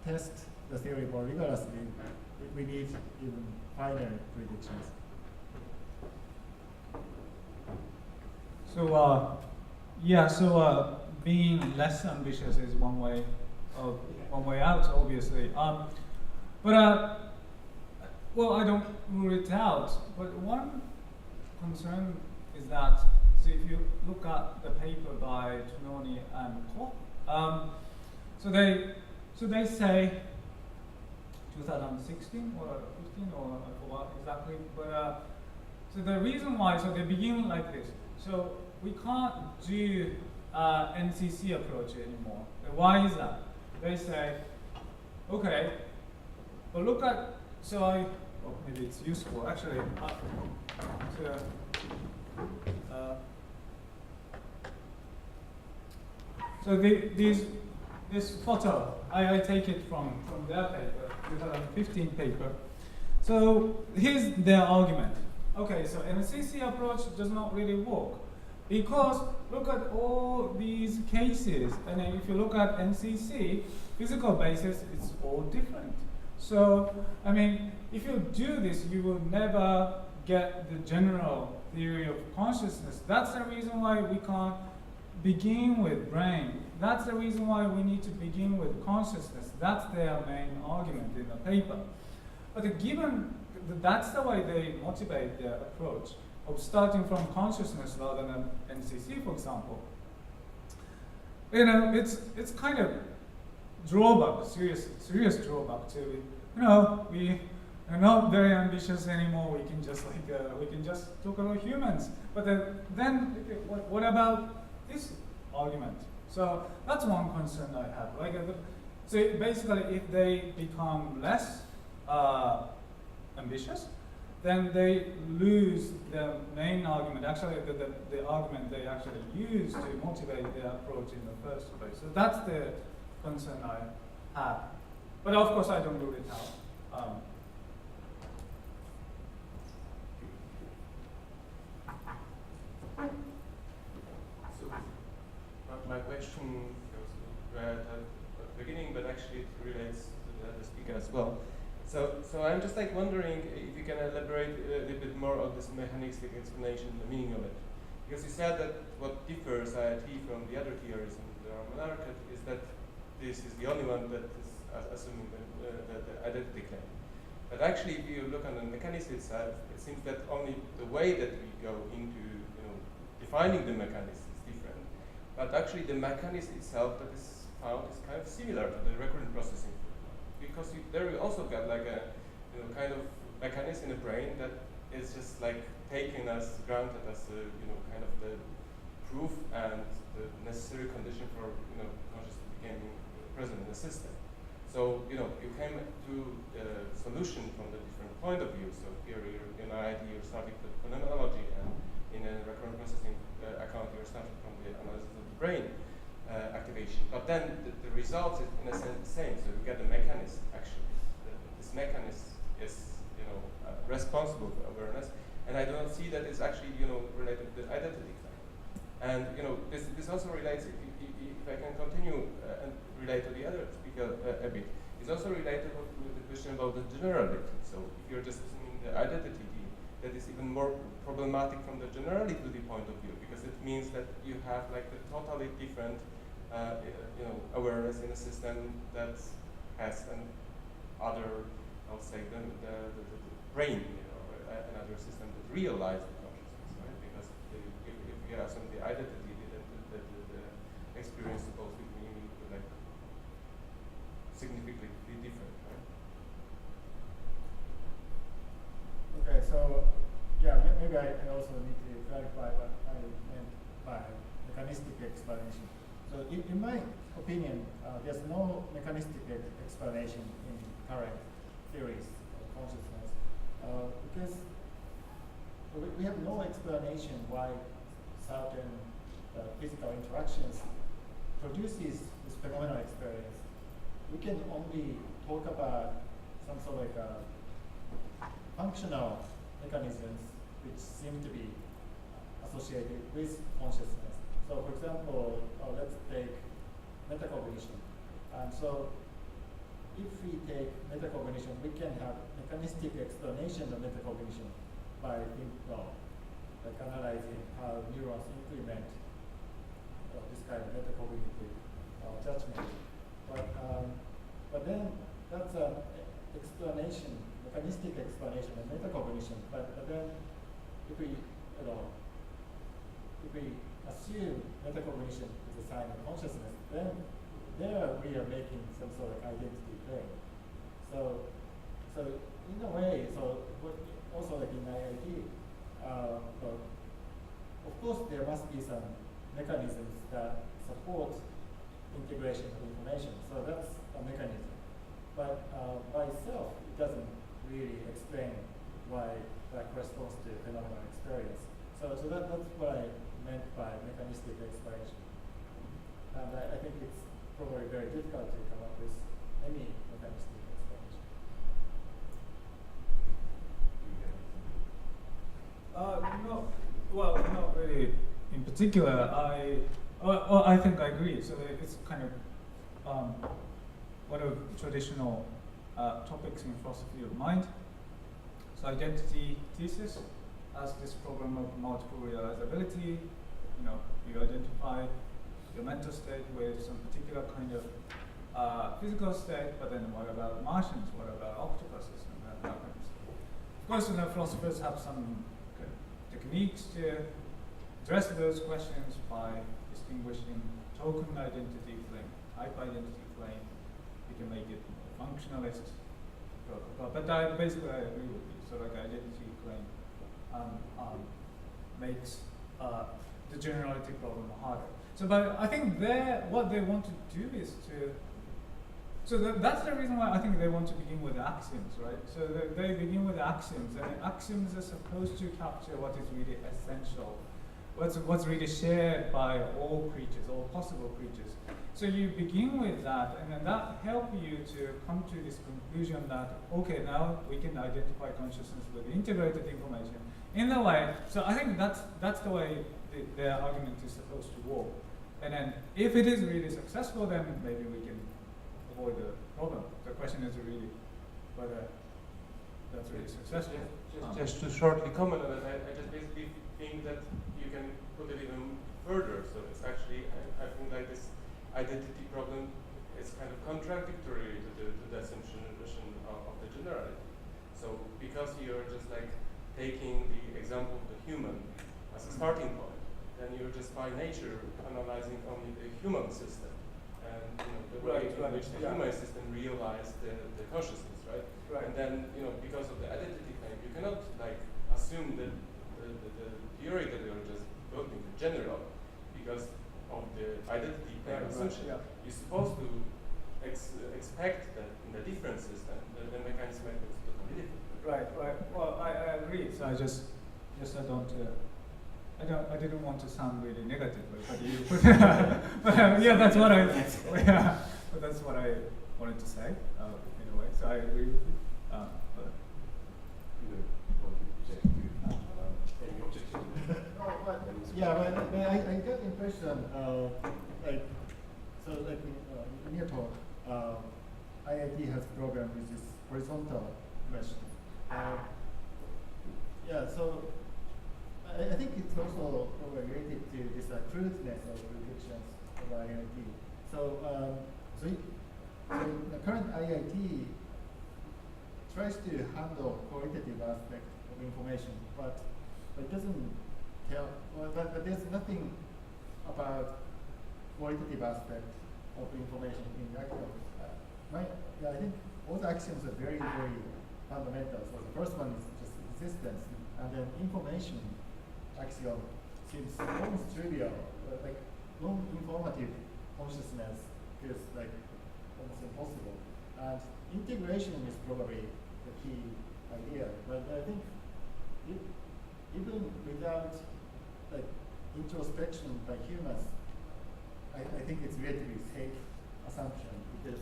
test the theory more rigorously, we need even finer predictions. So being less ambitious is one way out, obviously. Well, I don't rule it out. But one concern is that, so if you look at the paper by Tononi and Co, so they say 2016 or 15, or I forgot exactly. But so the reason why, so they begin like this. So we can't do NCC approach anymore. Why is that? They say, okay, but look at, maybe it's useful actually. This photo, I take it from their paper, 2015 paper. So here's their argument. Okay, so NCC approach does not really work because look at all these cases, and if you look at NCC, physical basis, it's all different. So, I mean, if you do this, you will never get the general theory of consciousness. That's the reason why we can't begin with brain. That's the reason why we need to begin with consciousness. That's their main argument in the paper. But given that's the way they motivate their approach of starting from consciousness rather than NCC, for example, it's kind of drawback, serious drawback to, we are not very ambitious anymore. We can just talk about humans. But then what about this argument? So that's one concern I have. Like, so basically, if they become less ambitious, then they lose the main argument, actually the argument they actually use to motivate their approach in the first place. So that's the concern I have. But of course, I don't rule it out. So my question goes right at the beginning, but actually it relates to the other speaker as well. So I'm just like wondering if you can elaborate a little bit more on this mechanistic explanation, the meaning of it. Because you said that what differs IIT from the other theories in the market is that this is the only one that is assuming the identity claim. But actually, if you look on the mechanism itself, it seems that only the way that we go into defining the mechanism is different. But actually, the mechanism itself that is found is kind of similar to the recurrent processing. Because there we also got like a kind of mechanism in the brain that is just like taken as granted as kind of the proof and the necessary condition for consciousness becoming present in the system. So you came to the solution from the different point of view. So here in IIT you're starting with phenomenology, and in a recurrent processing account you're starting from the analysis of the brain activation. But then the result is in a sense the same. So you get the mechanism actually. This mechanism is responsible for awareness, and I do not see that it's actually related to the identity claim. And this also relates, if I can continue and relate to the other speaker a bit, it's also related to the question about the generality. So if you're just assuming the identity, that is even more problematic from the generality point of view, because it means that you have like the totally different awareness in a system that has another, I'll say, the brain, another system that realizes the consciousness, right? Because if you have some the identity, the experience supposed to be like significantly different, right? Okay, so yeah, maybe I also need to clarify what I meant by mechanistic explanation. So in my opinion, there's no mechanistic explanation in current theories of consciousness, because we have no explanation why certain physical interactions produces this phenomenal experience. We can only talk about some sort of like functional mechanisms which seem to be associated with consciousness. So for example, let's take metacognition. So if we take metacognition, we can have mechanistic explanation of metacognition by like analyzing how neurons implement this kind of metacognitive judgment. But then that's an explanation, mechanistic explanation of metacognition. But then if we assume metacognition is a sign of consciousness, then there we are making some sort of identity claim. So in a way, also like in IIT, of course there must be some mechanisms that support integration of information. So that's a mechanism. But by itself, it doesn't really explain why that corresponds to phenomenal experience. So that's what I meant by mechanistic explanation. And I think it's probably very difficult to come up with any mechanistic explanation. No, well, not really. In particular, I think I agree. So it's kind of one of traditional topics in philosophy of mind. So identity thesis as this problem of multiple realizability. You identify your mental state with some particular kind of physical state, but then what about Martians? What about octopuses? And that kind of stuff. Of course, philosophers have some techniques to address those questions by distinguishing token identity claim, type identity claim. You can make it functionalist. But I agree with you. So like identity claim makes the generality problem harder. So, but I think what they want to do is to. So that's the reason why I think they want to begin with axioms, right? So they begin with axioms, and axioms are supposed to capture what is really essential, what's really shared by all creatures, all possible creatures. So you begin with that, and then that helps you to come to this conclusion that, okay, now we can identify consciousness with integrated information in the way. So I think that's the way their argument is supposed to work. And then if it is really successful, then maybe we can avoid the problem. The question is really whether that's really successful. Just to shortly comment on it, I just basically think that you can put it even further. So it's actually, I think like this identity problem is kind of contradictory to the assumption of the generality. So because you're just like taking the example of the human as a starting point, then you're just by nature analyzing only the human system and the way in which the human system realized the consciousness, right? And then because of the identity claim, you cannot like assume that the theory that you're just building, the general, because of the identity claim assumption. You're supposed to expect that in the different system, the mechanism is totally different. Right. Well, I agree. So I didn't want to sound really negative, but you put, but yeah, that's what but that's what I wanted to say in a way. So I agree with you. But I got the impression, in your talk, IIT has a program with this horizontal question. So I think it's also related to this truthness of predictions of IIT. So the current IIT tries to handle qualitative aspect of information, but it doesn't tell. But there's nothing about qualitative aspect of information in the axioms. I think all the axioms are very, very fundamental. So the first one is just existence, and then information axiom seems almost trivial, like non-informative consciousness is like almost impossible. And integration is probably the key idea. But I think even without like introspection by humans, I think it's relatively safe assumption because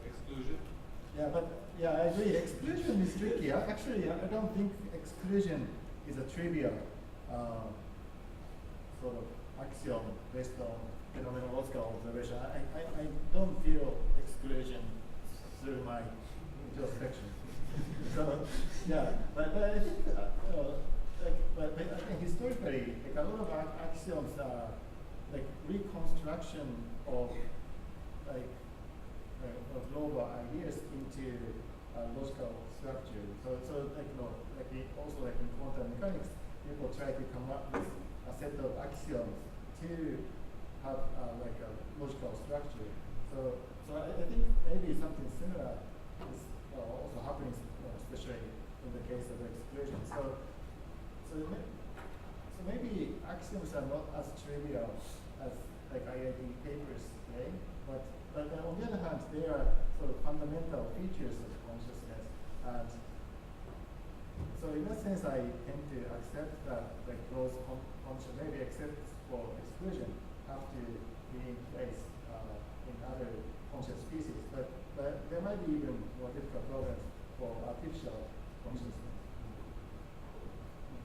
Exclusion? I agree. Exclusion is tricky. Actually, I don't think exclusion is a trivial sort of axiom based on phenomenological observation. I don't feel exclusion through my introspection. So but I think but I think historically, like a lot of axioms are like reconstruction of like of global ideas into logical structure. So also like in quantum mechanics, people try to come up with a set of axioms to have like a logical structure. So I think maybe something similar is also happening, especially in the case of exclusion. So maybe axioms are not as trivial as like IIT papers say, but on the other hand, they are sort of fundamental features of consciousness. And so in that sense, I tend to accept that like those functions, maybe except for exclusion, have to be in place in other conscious species. But there might be even more difficult problems for artificial consciousness.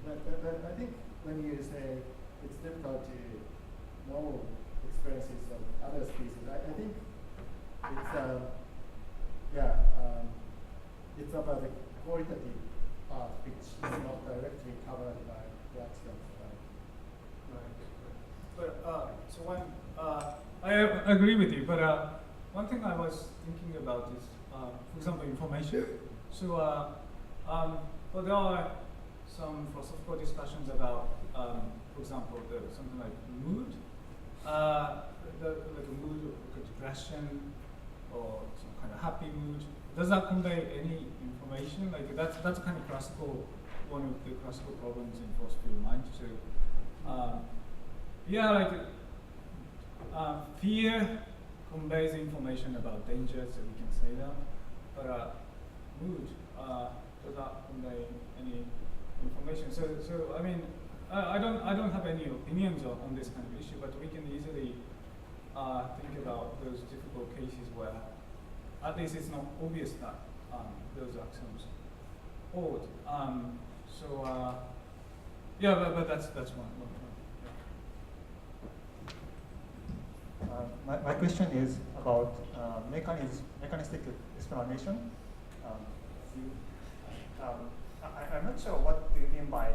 But I think when you say it's difficult to know experiences of other species, I think it's about the qualitative part, which is not directly covered by the axioms. But so when I agree with you, but one thing I was thinking about is, for example, information. So, but there are some philosophical discussions about, for example, something like mood, like a mood, like a depression, or some kind of happy mood. Does that convey any information? Like that's kind of classical, one of the classical problems in philosophy of mind. So, Yeah, like fear conveys information about danger, so we can say that. But mood does not convey any information. So I mean, I don't have any opinions on this kind of issue, but we can easily think about those difficult cases where at least it's not obvious that those axioms hold. Yeah, but that's one. My question is about mechanistic explanation. I'm not sure what do you mean by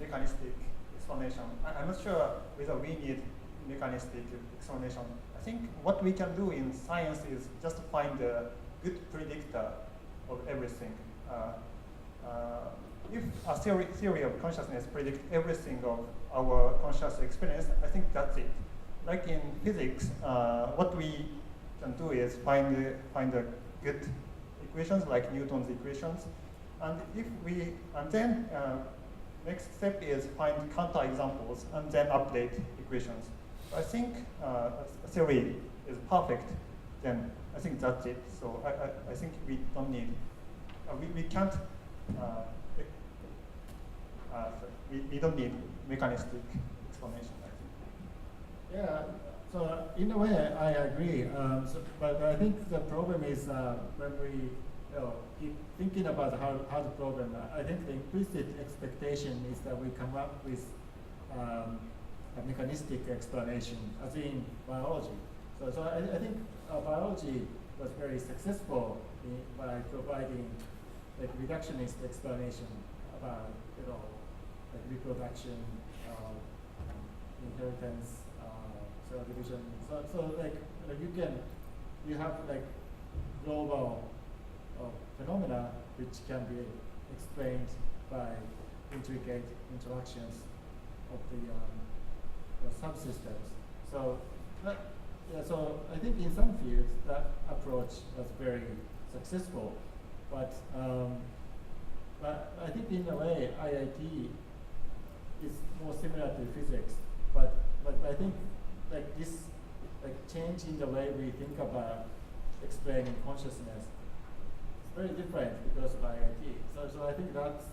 mechanistic explanation. I'm not sure whether we need mechanistic explanation. I think what we can do in science is just find a good predictor of everything. If a theory of consciousness predicts everything of our conscious experience, I think that's it. Like in physics, what we can do is find a good equations like Newton's equations, and then next step is find counterexamples and then update equations. I think a theory is perfect. Then I think that's it. So I think we don't need we can't. We don't need mechanistic explanation, I think. Yeah, so in a way I agree, but I think the problem is when we keep thinking about how to program, I think the implicit expectation is that we come up with a mechanistic explanation, as in biology. So I think biology was very successful by providing like reductionist explanation about like reproduction, inheritance, cell division. So like you have like global phenomena which can be explained by intricate interactions of the subsystems. So so I think in some fields that approach was very successful, but I think in a way IIT is more similar to physics, but I think like this change in the way we think about explaining consciousness is very different because of IIT. So I think that's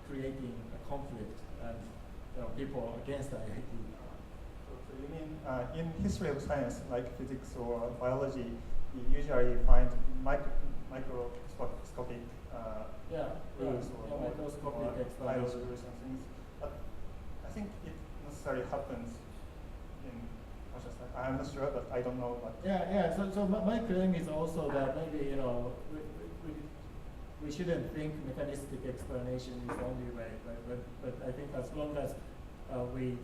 creating a conflict and people against IIT. So you mean in history of science, like physics or biology, you usually find microscopic rules or microscopic explanation rules and things. But I think it necessarily happens in consciousness. I'm not sure, but I don't know. But So my claim is also that maybe we shouldn't think mechanistic explanation is the only way. But I think as long as we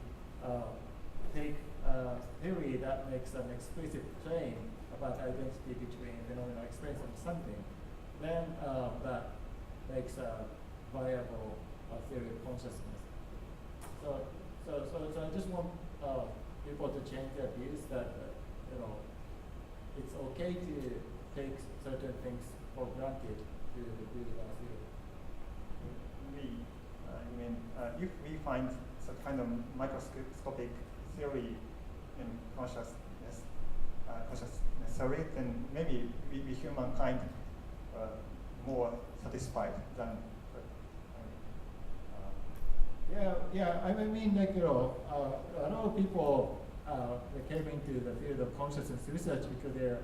take a theory that makes an explicit claim about identity between phenomena experiencing something, then that makes a viable theory of consciousness. So I just want people to change their views that it's okay to take certain things for granted to do that theory. If we find some kind of microscopic theory in consciousness theory, then maybe we humankind more satisfied than. I mean, like a lot of people they came into the field of consciousness research because they're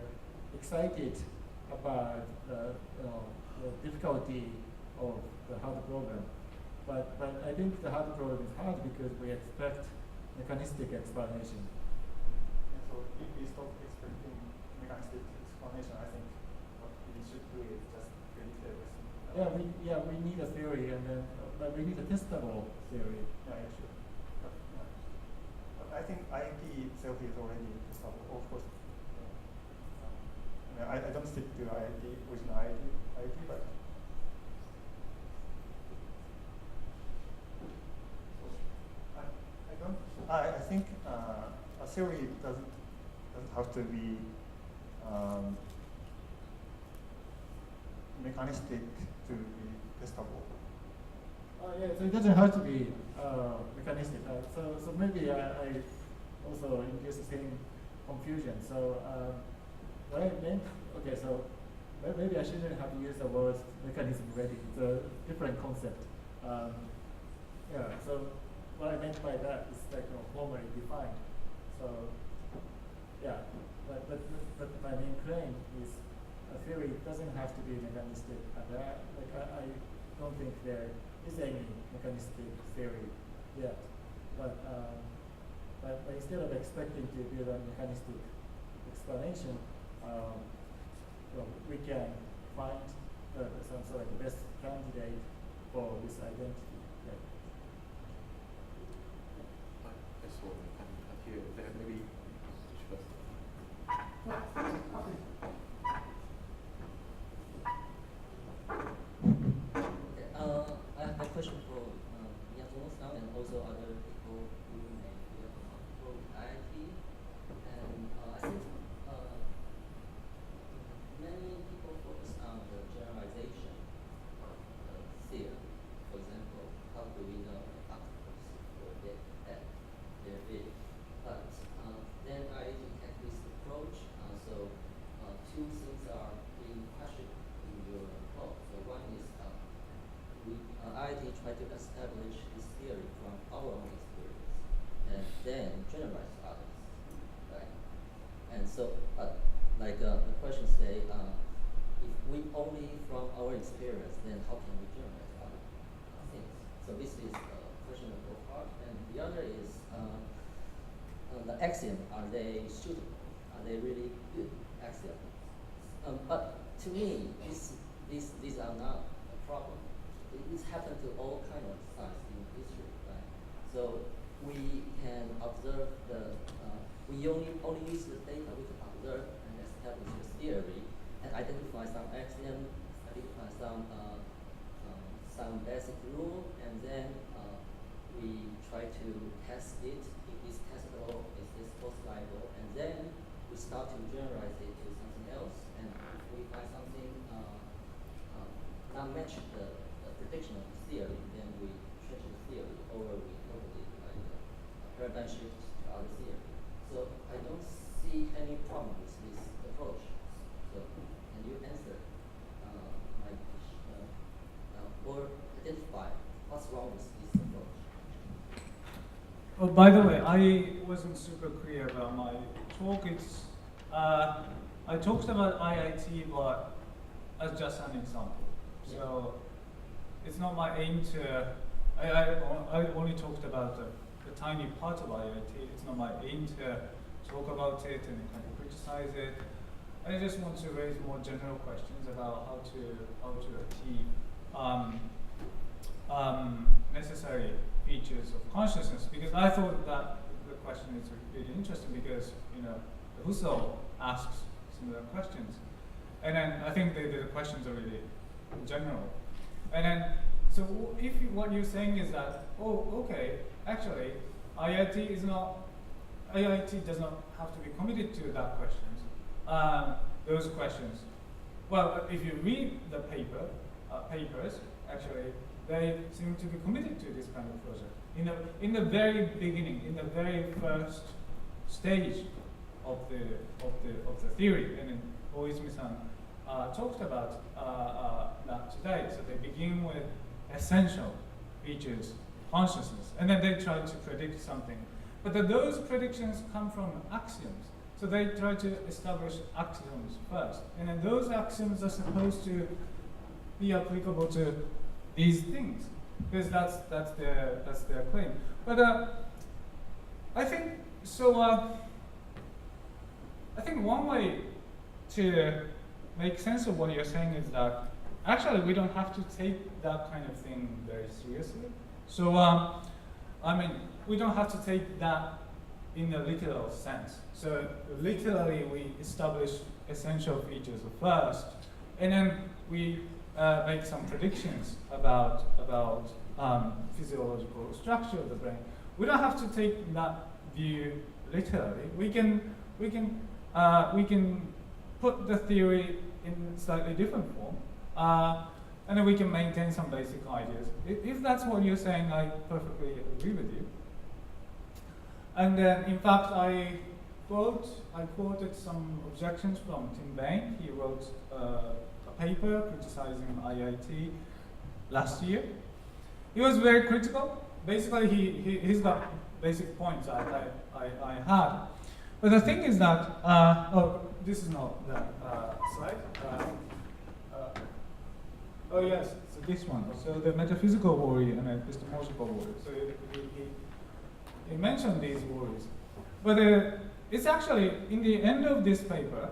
excited about the difficulty of the hard problem. But I think the hard problem is hard because we expect mechanistic explanation. And so if we stop expecting mechanistic explanation, I think what we should do is just predict everything. We need a theory, and then but we need a testable theory. Yeah, sure. But I think IIT itself is already testable, of course. I don't stick to IIT, original IIT, but. I think a theory doesn't have to be mechanistic to be testable. So it doesn't have to be mechanistic. So maybe I also induce the same confusion. So what I meant, okay, so maybe I shouldn't have used the word mechanism ready. It's a different concept. Yeah, so what I meant by that is like formally defined. So yeah, but my main claim is a theory doesn't have to be mechanistic. I don't think there is any mechanistic theory yet. But instead of expecting to build a mechanistic explanation, we can find some sort of best candidate for this identity. Yeah. I saw here there maybe. I have a question for Miyazono-san and also other people who may be from IIT. And I think many people focus on the generalization of the theory. For example, how do we know the octopus or that they're big? But then IIT take this approach. So two things are being questioned in your talk. So one is IIT try to establish this theory from our own experience and then generalize to others, right? And so, like the question say, if we only from our experience, then how can we generalize other things? So this is a question of both part, and the other is the axiom. Are they suitable? Are they really good axioms? But to me, these are not a problem. It's happened to all kinds of science in history, right? So we can observe we only use the data we can observe and establish the theory and identify some axiom, identify some basic rule, and then we try to test it. If it's testable, is this postviable, and then we start to generalize it to something else. And if we find something not match the prediction of the theory, then we change the theory, or we probably like a paradigm shift to other theory. So I don't see any problem with this approach. So can you answer my question, or identify what's wrong with this approach? Oh, by the way, I wasn't super clear about my talk. It's I talked about IIT, but as just an example. So it's not my aim to. I only talked about the tiny part of IIT. It's not my aim to talk about it and kind of criticize it. I just want to raise more general questions about how to achieve necessary features of consciousness. Because I thought that the question is really interesting because Husserl asks similar questions, and then I think the questions are really general. And then, so if what you're saying is that, okay, actually, IIT does not have to be committed to that questions, those questions. Well, if you read the papers, actually, they seem to be committed to this kind of project. In the very beginning, in the very first stage of the theory, and then Oizumi-san talked about that today. So they begin with essential features of consciousness, and then they try to predict something. But those predictions come from axioms. So they try to establish axioms first, and then those axioms are supposed to be applicable to these things, because that's their claim. But I think so. I think one way to make sense of what you're saying is that actually we don't have to take that kind of thing very seriously. So I mean, we don't have to take that in a literal sense. So literally we establish essential features first, and then we make some predictions about physiological structure of the brain. We don't have to take that view literally. We can put the theory in slightly different form, and then we can maintain some basic ideas. If that's what you're saying, I perfectly agree with you. And then, in fact, I quoted some objections from Tim Bain. He wrote a paper criticizing IIT last year. He was very critical. Basically, he's got basic points I had. But the thing is that, oh, this is not the slide. Oh yes, so this one. So the metaphysical worry and epistemological worry. So he mentioned these worries. But it's actually, in the end of this paper,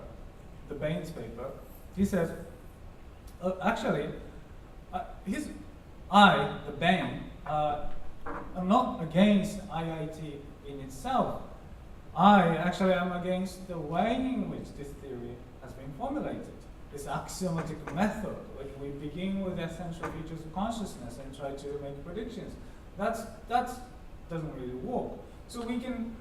the Bain's paper, he says, actually, the Bain, I'm not against IIT in itself. I actually am against the way in which this theory has been formulated. This axiomatic method, when we begin with the essential features of consciousness and try to make predictions, that doesn't really work. So we can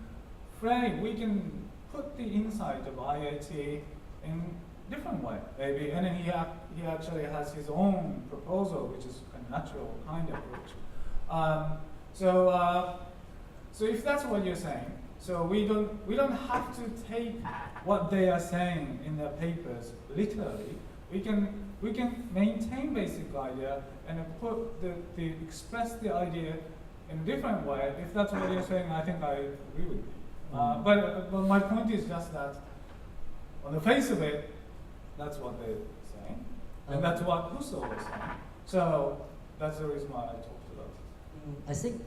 put the insight of IIT in a different way, maybe. And then he actually has his own proposal, which is a natural kind of approach. So if that's what you're saying, so we don't have to take what they are saying in their papers literally. We can maintain basic idea and express the idea in a different way. If that's what you're saying, I think I agree with you. But my point is just that on the face of it, that's what they're saying, and that's what Husserl was saying. So that's the reason why I talked about it. I think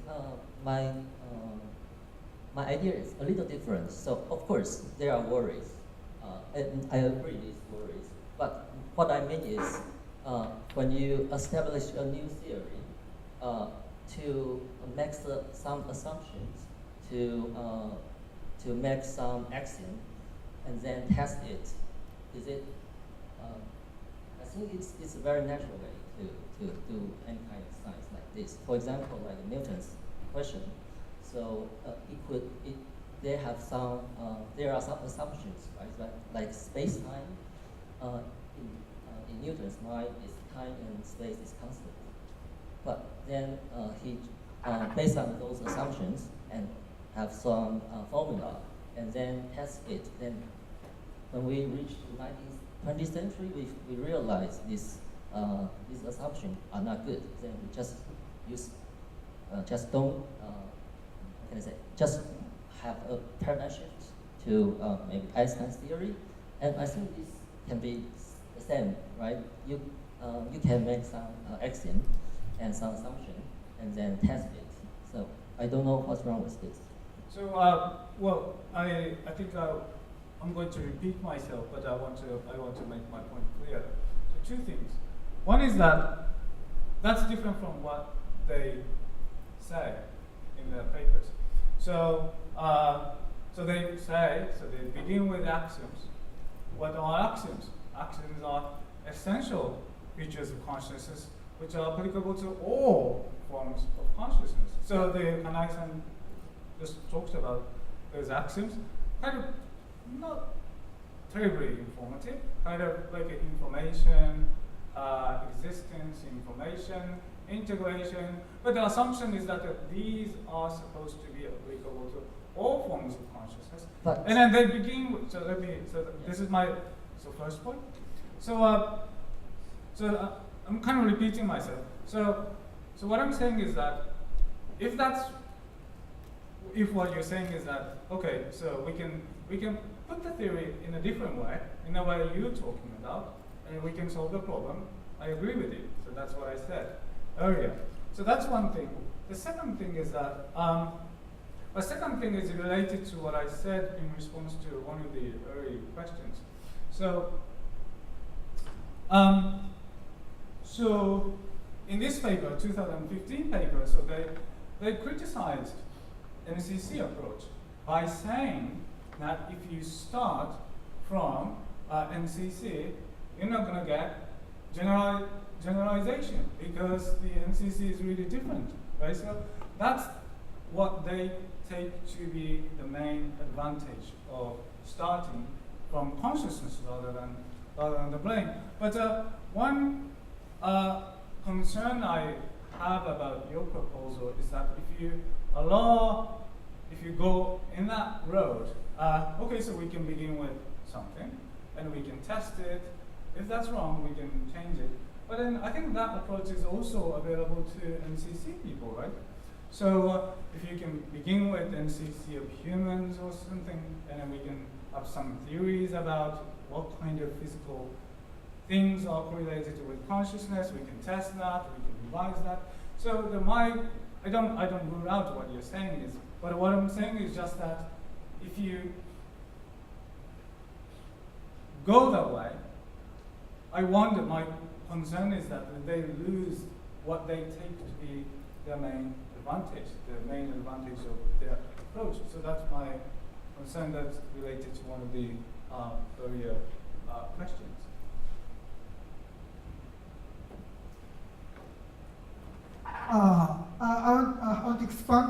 my idea is a little different. So of course there are worries, and I agree with worries. But what I mean is, when you establish a new theory, to make some assumptions, to make some axiom, and then test it. Is it? I think it's a very natural way to do any kind of science like this. For example, like Newton's question. So there are some assumptions, right? Like space-time. In Newton's mind, is time and space is constant. But then he, based on those assumptions, and have some formula, and then test it. Then, when we reach the 20th century, we realize these assumptions are not good. Then we just use, just have a paradigm shift to maybe Einstein's theory, and I think this can be the same, right? You can make some axiom and some assumption, and then test it. So I don't know what's wrong with this. So well, I think I'm going to repeat myself, but I want to make my point clear. So two things. One is that that's different from what they say in their papers. So they say, so they begin with axioms. What are axioms? Axioms are essential features of consciousness which are applicable to all forms of consciousness. So the Kanai-san just talked about those axioms, kind of not terribly informative, kind of like information, existence, information, integration, but the assumption is that these are supposed to be applicable to all forms of consciousness. But and then they begin with, this is my first point. So I'm kind of repeating myself. So what I'm saying is that if what you're saying is that, okay, so we can put the theory in a different way, in the way you're talking about, and we can solve the problem, I agree with you. So that's what I said earlier. So that's one thing. The second thing is that, the second thing is related to what I said in response to one of the early questions. So in this paper, 2015 paper, so they criticized NCC approach by saying that if you start from NCC, you're not going to get generalization because the NCC is really different, right? So that's what they take to be the main advantage of starting from consciousness rather than the brain. But one concern I have about your proposal is that if you go in that road, okay, so we can begin with something, and we can test it. If that's wrong, we can change it. But then I think that approach is also available to NCC people, right? So if you can begin with NCC of humans or something, and then we can have some theories about what kind of physical things are correlated with consciousness. We can test that. We can revise that. So I don't rule out what you're saying is, but what I'm saying is just that if you go that way, I wonder, my concern is that they lose what they take to be their main advantage, of their approach. So that's my concern that's related to one of the earlier questions. I want to expand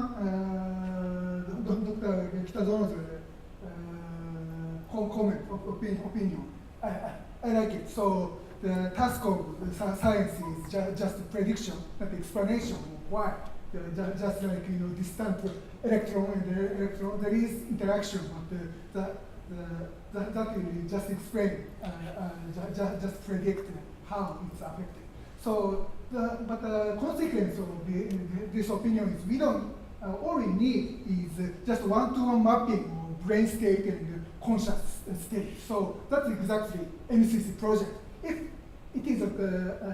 Dr. Kitazono's comment, opinion. I like it. So the task of science is just prediction, not explanation of why. Just like distant electron and electron, there is interaction, but that will just explain, just predict how it's affected. So, but the consequence of this opinion is we don't. All we need is just one-to-one mapping of brain state and conscious state. So that's exactly NCC project. If it is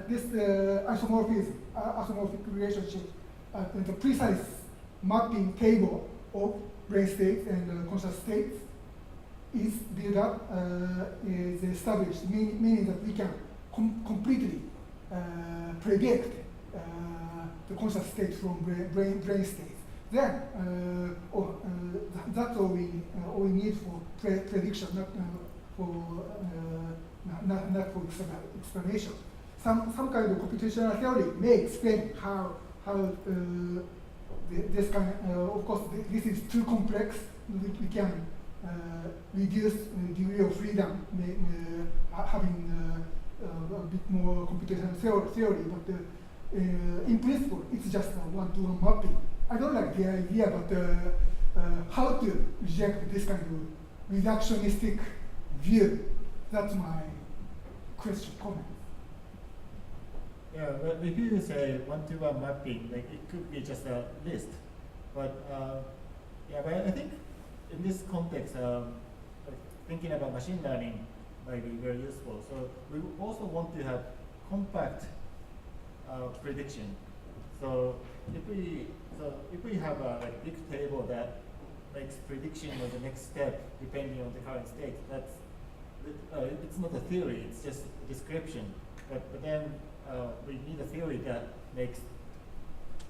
this isomorphism, isomorphic relationship, and the precise mapping table of brain states and conscious states is built up, is established, meaning that we can completely predict the conscious state from brain states. Then, that's all we need for prediction, not for explanation. Some kind of computational theory may explain how this kind. Of course, this is too complex. We can reduce the degree of freedom, having a bit more computational theory, but in principle, it's just a one-to-one mapping. I don't like the idea, but how to reject this kind of reductionistic view? That's my question, comment. Yeah, but if you say one-to-one mapping, like it could be just a list. But yeah, but I think in this context, thinking about machine learning might be very useful. So we also want to have compact prediction. So if we have a big table that makes prediction of the next step depending on the current state, that's it's not a theory; it's just a description. But then we need a theory that makes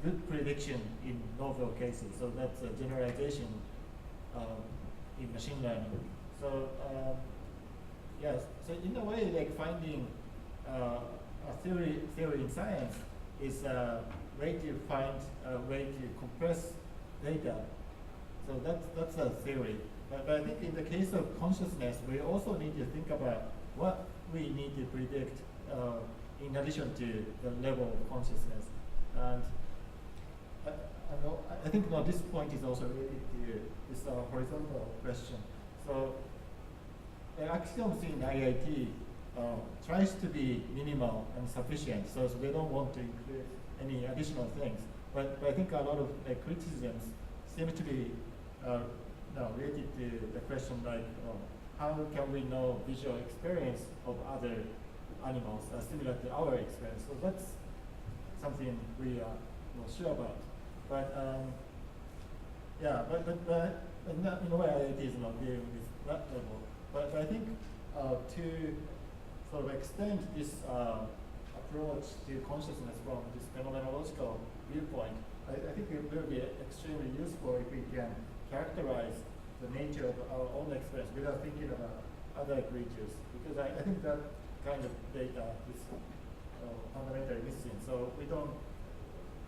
good prediction in novel cases. So that's a generalization in machine learning. So yes, so in a way, like finding a theory in science is a way to find a way to compress data. So that's a theory. But I think in the case of consciousness, we also need to think about what we need to predict in addition to the level of consciousness. And I think this point is also related to this horizontal question. So the axioms in IIT tries to be minimal and sufficient, so they don't want to include any additional things. But I think a lot of criticisms seem to be related to the question like, how can we know visual experience of other animals similar to our experience? So that's something we are not sure about. But yeah, but not, in a way, IIT is not dealing with that level. But I think to sort of extend this approach to consciousness from this phenomenological viewpoint, I think it will be extremely useful if we can characterize the nature of our own experience without thinking about other creatures, because I think that kind of data is fundamentally missing. So we don't,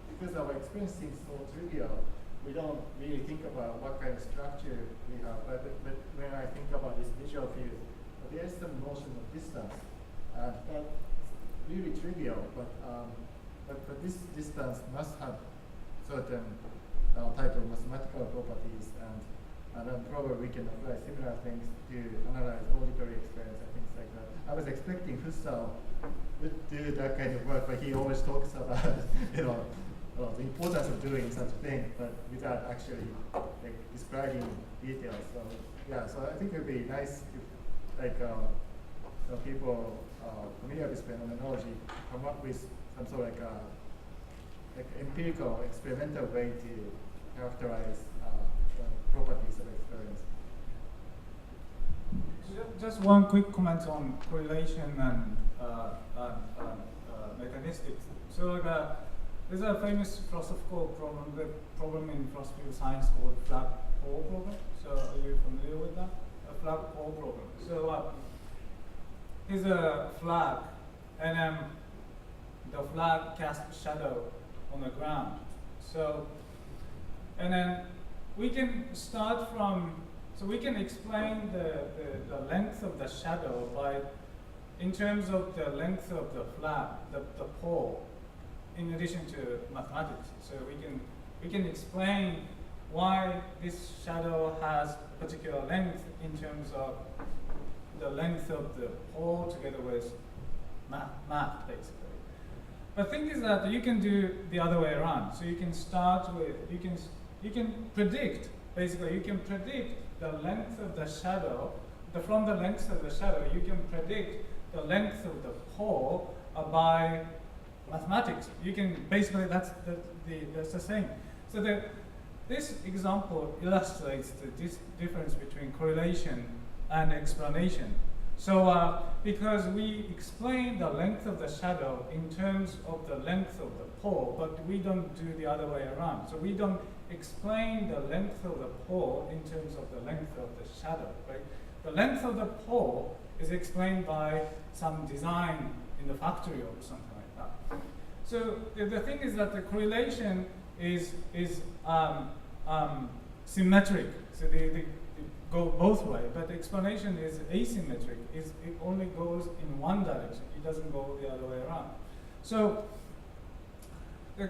because our experience seems so trivial, we don't really think about what kind of structure we have. But when I think about this visual field, there is some notion of distance. That's really trivial, but but this distance must have certain type of mathematical properties, and then probably we can apply similar things to analyze auditory experience and things like that. I was expecting Husserl would do that kind of work, but he always talks about the importance of doing such a thing, but without actually like describing details. So yeah, so I think it would be nice if people familiar with phenomenology come up with some sort of like empirical, experimental way to characterize properties of experience. Just one quick comment on correlation and mechanistics. So there's a famous philosophical problem, the problem in philosophy of science called flag pole problem. So are you familiar with that? A flag pole problem. So here's a flag, and the flag casts shadow on the ground. So, and then we can start from, so we can explain the length of the shadow by, in terms of the length of the flag, the pole, in addition to mathematics. So we can explain why this shadow has a particular length in terms of the length of the pole together with math basically. But the thing is that you can do the other way around. So you can start with, you can predict, basically you can predict the length of the shadow, from the length of the shadow, you can predict the length of the pole by mathematics. You can, basically that's the same. So this example illustrates the difference between correlation and explanation. So because we explain the length of the shadow in terms of the length of the pole, but we don't do the other way around. So we don't explain the length of the pole in terms of the length of the shadow, right? The length of the pole is explained by some design in the factory or something like that. So the thing is that the correlation is symmetric. So they go both ways, but the explanation is asymmetric. It only goes in one direction. It doesn't go the other way around. So the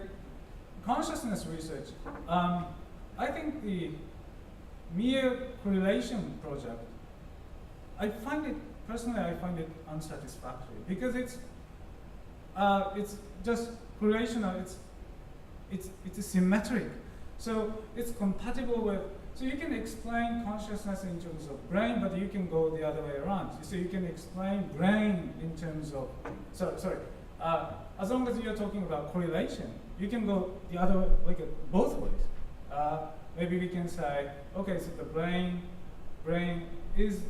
consciousness research, I think the mere correlation project, personally I find it unsatisfactory because it's just correlational. It's symmetric, so it's compatible with. So you can explain consciousness in terms of brain, but you can go the other way around. So you can explain brain in terms of, as long as you're talking about correlation, you can go the other way, like both ways. Maybe we can say, okay, so the brain is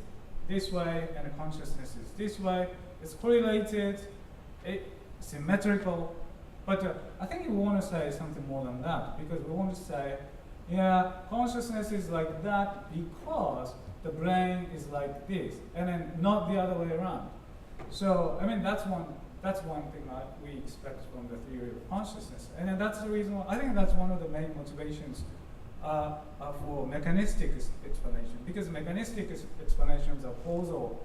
this way and the consciousness is this way. It's correlated, symmetrical, but I think we want to say something more than that because we want to say, yeah, consciousness is like that because the brain is like this, and then not the other way around. So, I mean, that's one thing that we expect from the theory of consciousness, and then that's the reason why I think that's one of the main motivations for mechanistic explanation, because mechanistic explanations are causal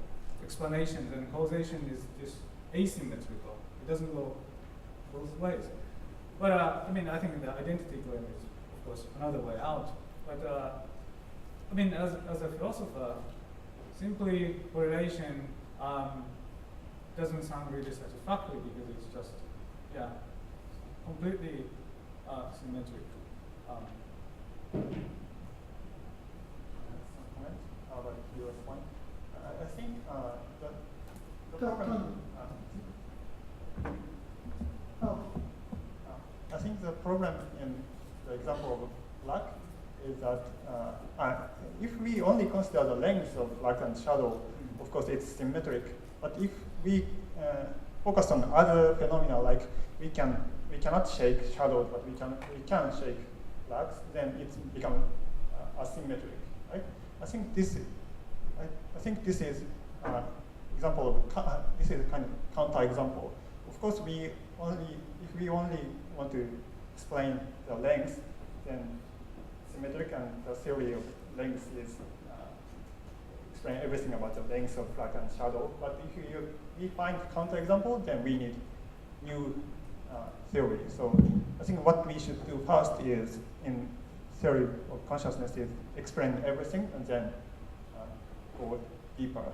explanations, and causation is just asymmetrical. It doesn't go both ways. But I mean, I think the identity claim is, of course, another way out. But I mean, as a philosopher, simply correlation doesn't sound really satisfactory because it's just, yeah, completely symmetric. Some comments about your point. I think the problem. I think the problem in the example of black is that if we only consider the length of light and shadow, of course it's symmetric. But if we focus on other phenomena, like we cannot shake shadows, but we can shake blacks, then it's become asymmetric, right? I think this is example of this is a kind of counter example. Of course, if we only want to explain the length, then symmetric, and the theory of length is explain everything about the length of light and shadow. But if we find counter example, then we need new theory. So I think what we should do first is, in theory of consciousness, is explain everything and then go deeper.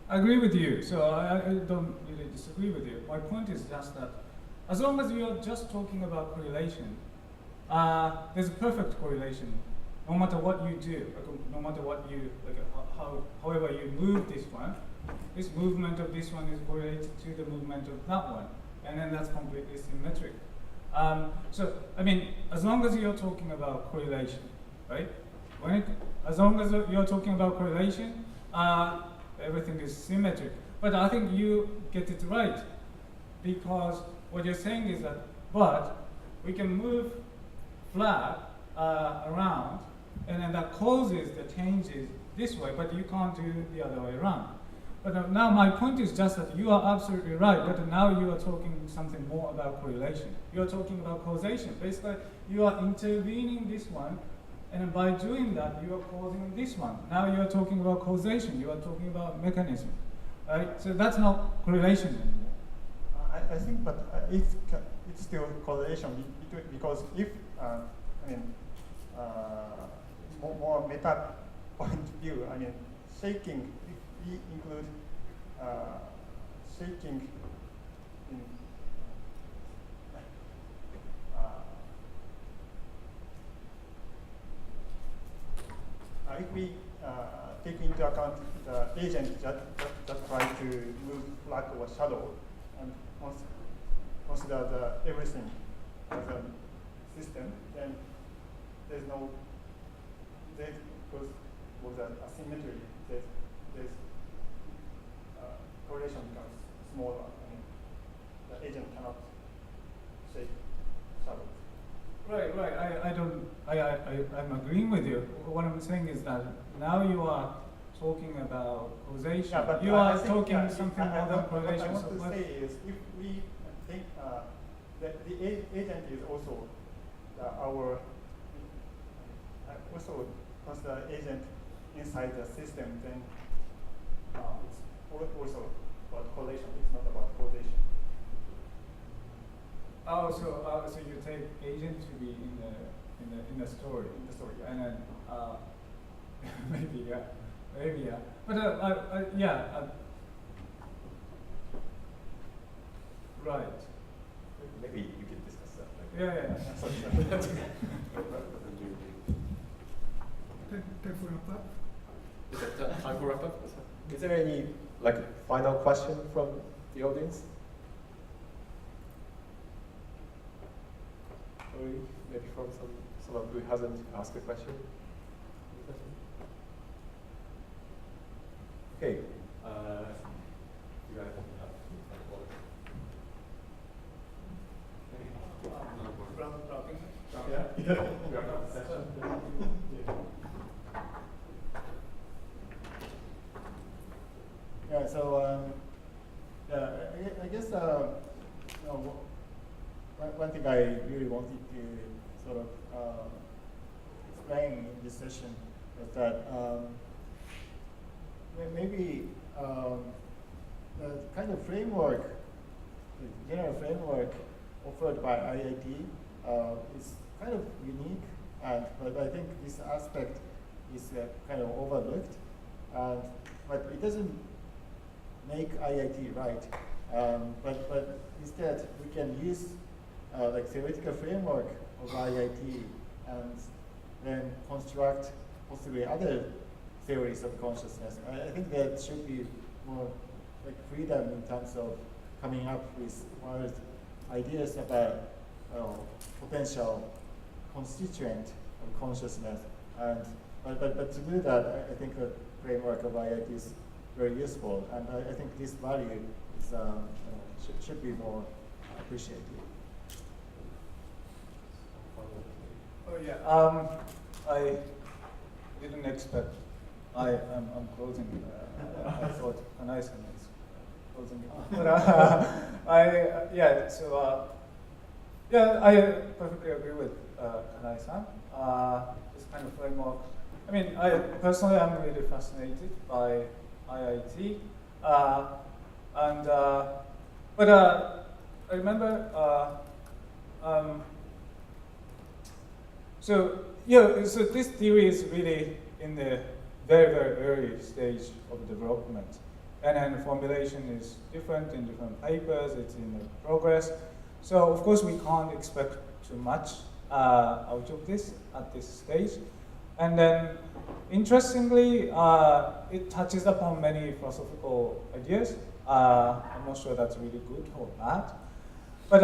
I agree with you, so I don't really disagree with you. My point is just that as long as you're just talking about correlation, there's a perfect correlation. No matter what you do, no matter what you, however you move this one, this movement of this one is correlated to the movement of that one, and then that's completely symmetric. So, I mean, as long as you're talking about correlation, right? As long as you're talking about correlation, everything is symmetric. But I think you get it right, because what you're saying is that, but we can move flat around, and then that causes the changes this way, but you can't do the other way around. But now my point is just that you are absolutely right, but now you are talking something more about correlation. You are talking about causation. Basically, you are intervening this one, and by doing that, you are causing this one. Now you are talking about causation. You are talking about mechanism, right? So that's not correlation anymore. I think, but it's still correlation because if more meta point of view, shaking. If we include shaking in if we take into account the agent that try to move light or shadow and consider everything as a system, then there's no because with the asymmetry, there's correlation becomes smaller. The agent cannot shake shadow. Right. I'm agreeing with you. What I'm saying is that now you are talking about causation. Yeah, but you are talking something more than correlation. What I want to say is, if we think that the agent is also our also consider agent inside the system, then it's also about correlation. It's not about causation. Oh, so you take agent to be in the story. In the story, yeah. And then maybe yeah. But right. Maybe you can discuss that. Yeah. Time for wrap up. Is it time for wrap up? Is there any final question from the audience? Or maybe from someone who hasn't asked a question? Okay. You guys Yeah, so I guess one thing I really wanted to sort of explain in this session is that maybe the kind of framework, the general framework offered by IIT is kind of unique, but I think this aspect is kind of overlooked, but it doesn't make IIT right. But instead, we can use theoretical framework of IIT and then construct possibly other theories of consciousness. I think that should be more freedom in terms of coming up with wild ideas about potential constituent of consciousness. But to do that, I think the framework of IIT is very useful, and I think this value is, should be more appreciated. Oh yeah. I didn't expect. I'm closing. I thought Kanai-san is closing it. But I perfectly agree with Kanai-san. This kind of framework. I mean, I personally am really fascinated by IIT, but I remember, so this theory is really in the very, very early stage of development. And then formulation is different in different papers, it's in the progress. So of course we can't expect too much out of this at this stage. And then interestingly, it touches upon many philosophical ideas. I'm not sure that's really good or bad. But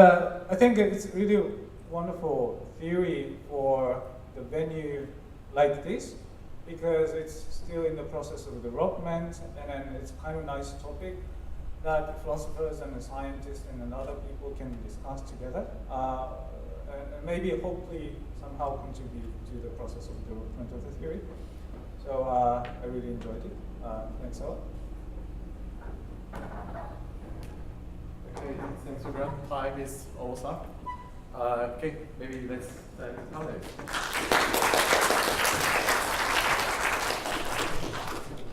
I think it's really wonderful theory for the venue like this, because it's still in the process of development, and then it's kind of nice topic that philosophers and the scientists and other people can discuss together, and maybe hopefully somehow contribute to the process of development of the theory. So I really enjoyed it. Thanks a lot. Okay, thanks everyone. Time is almost up. Okay, maybe let's start with panelists.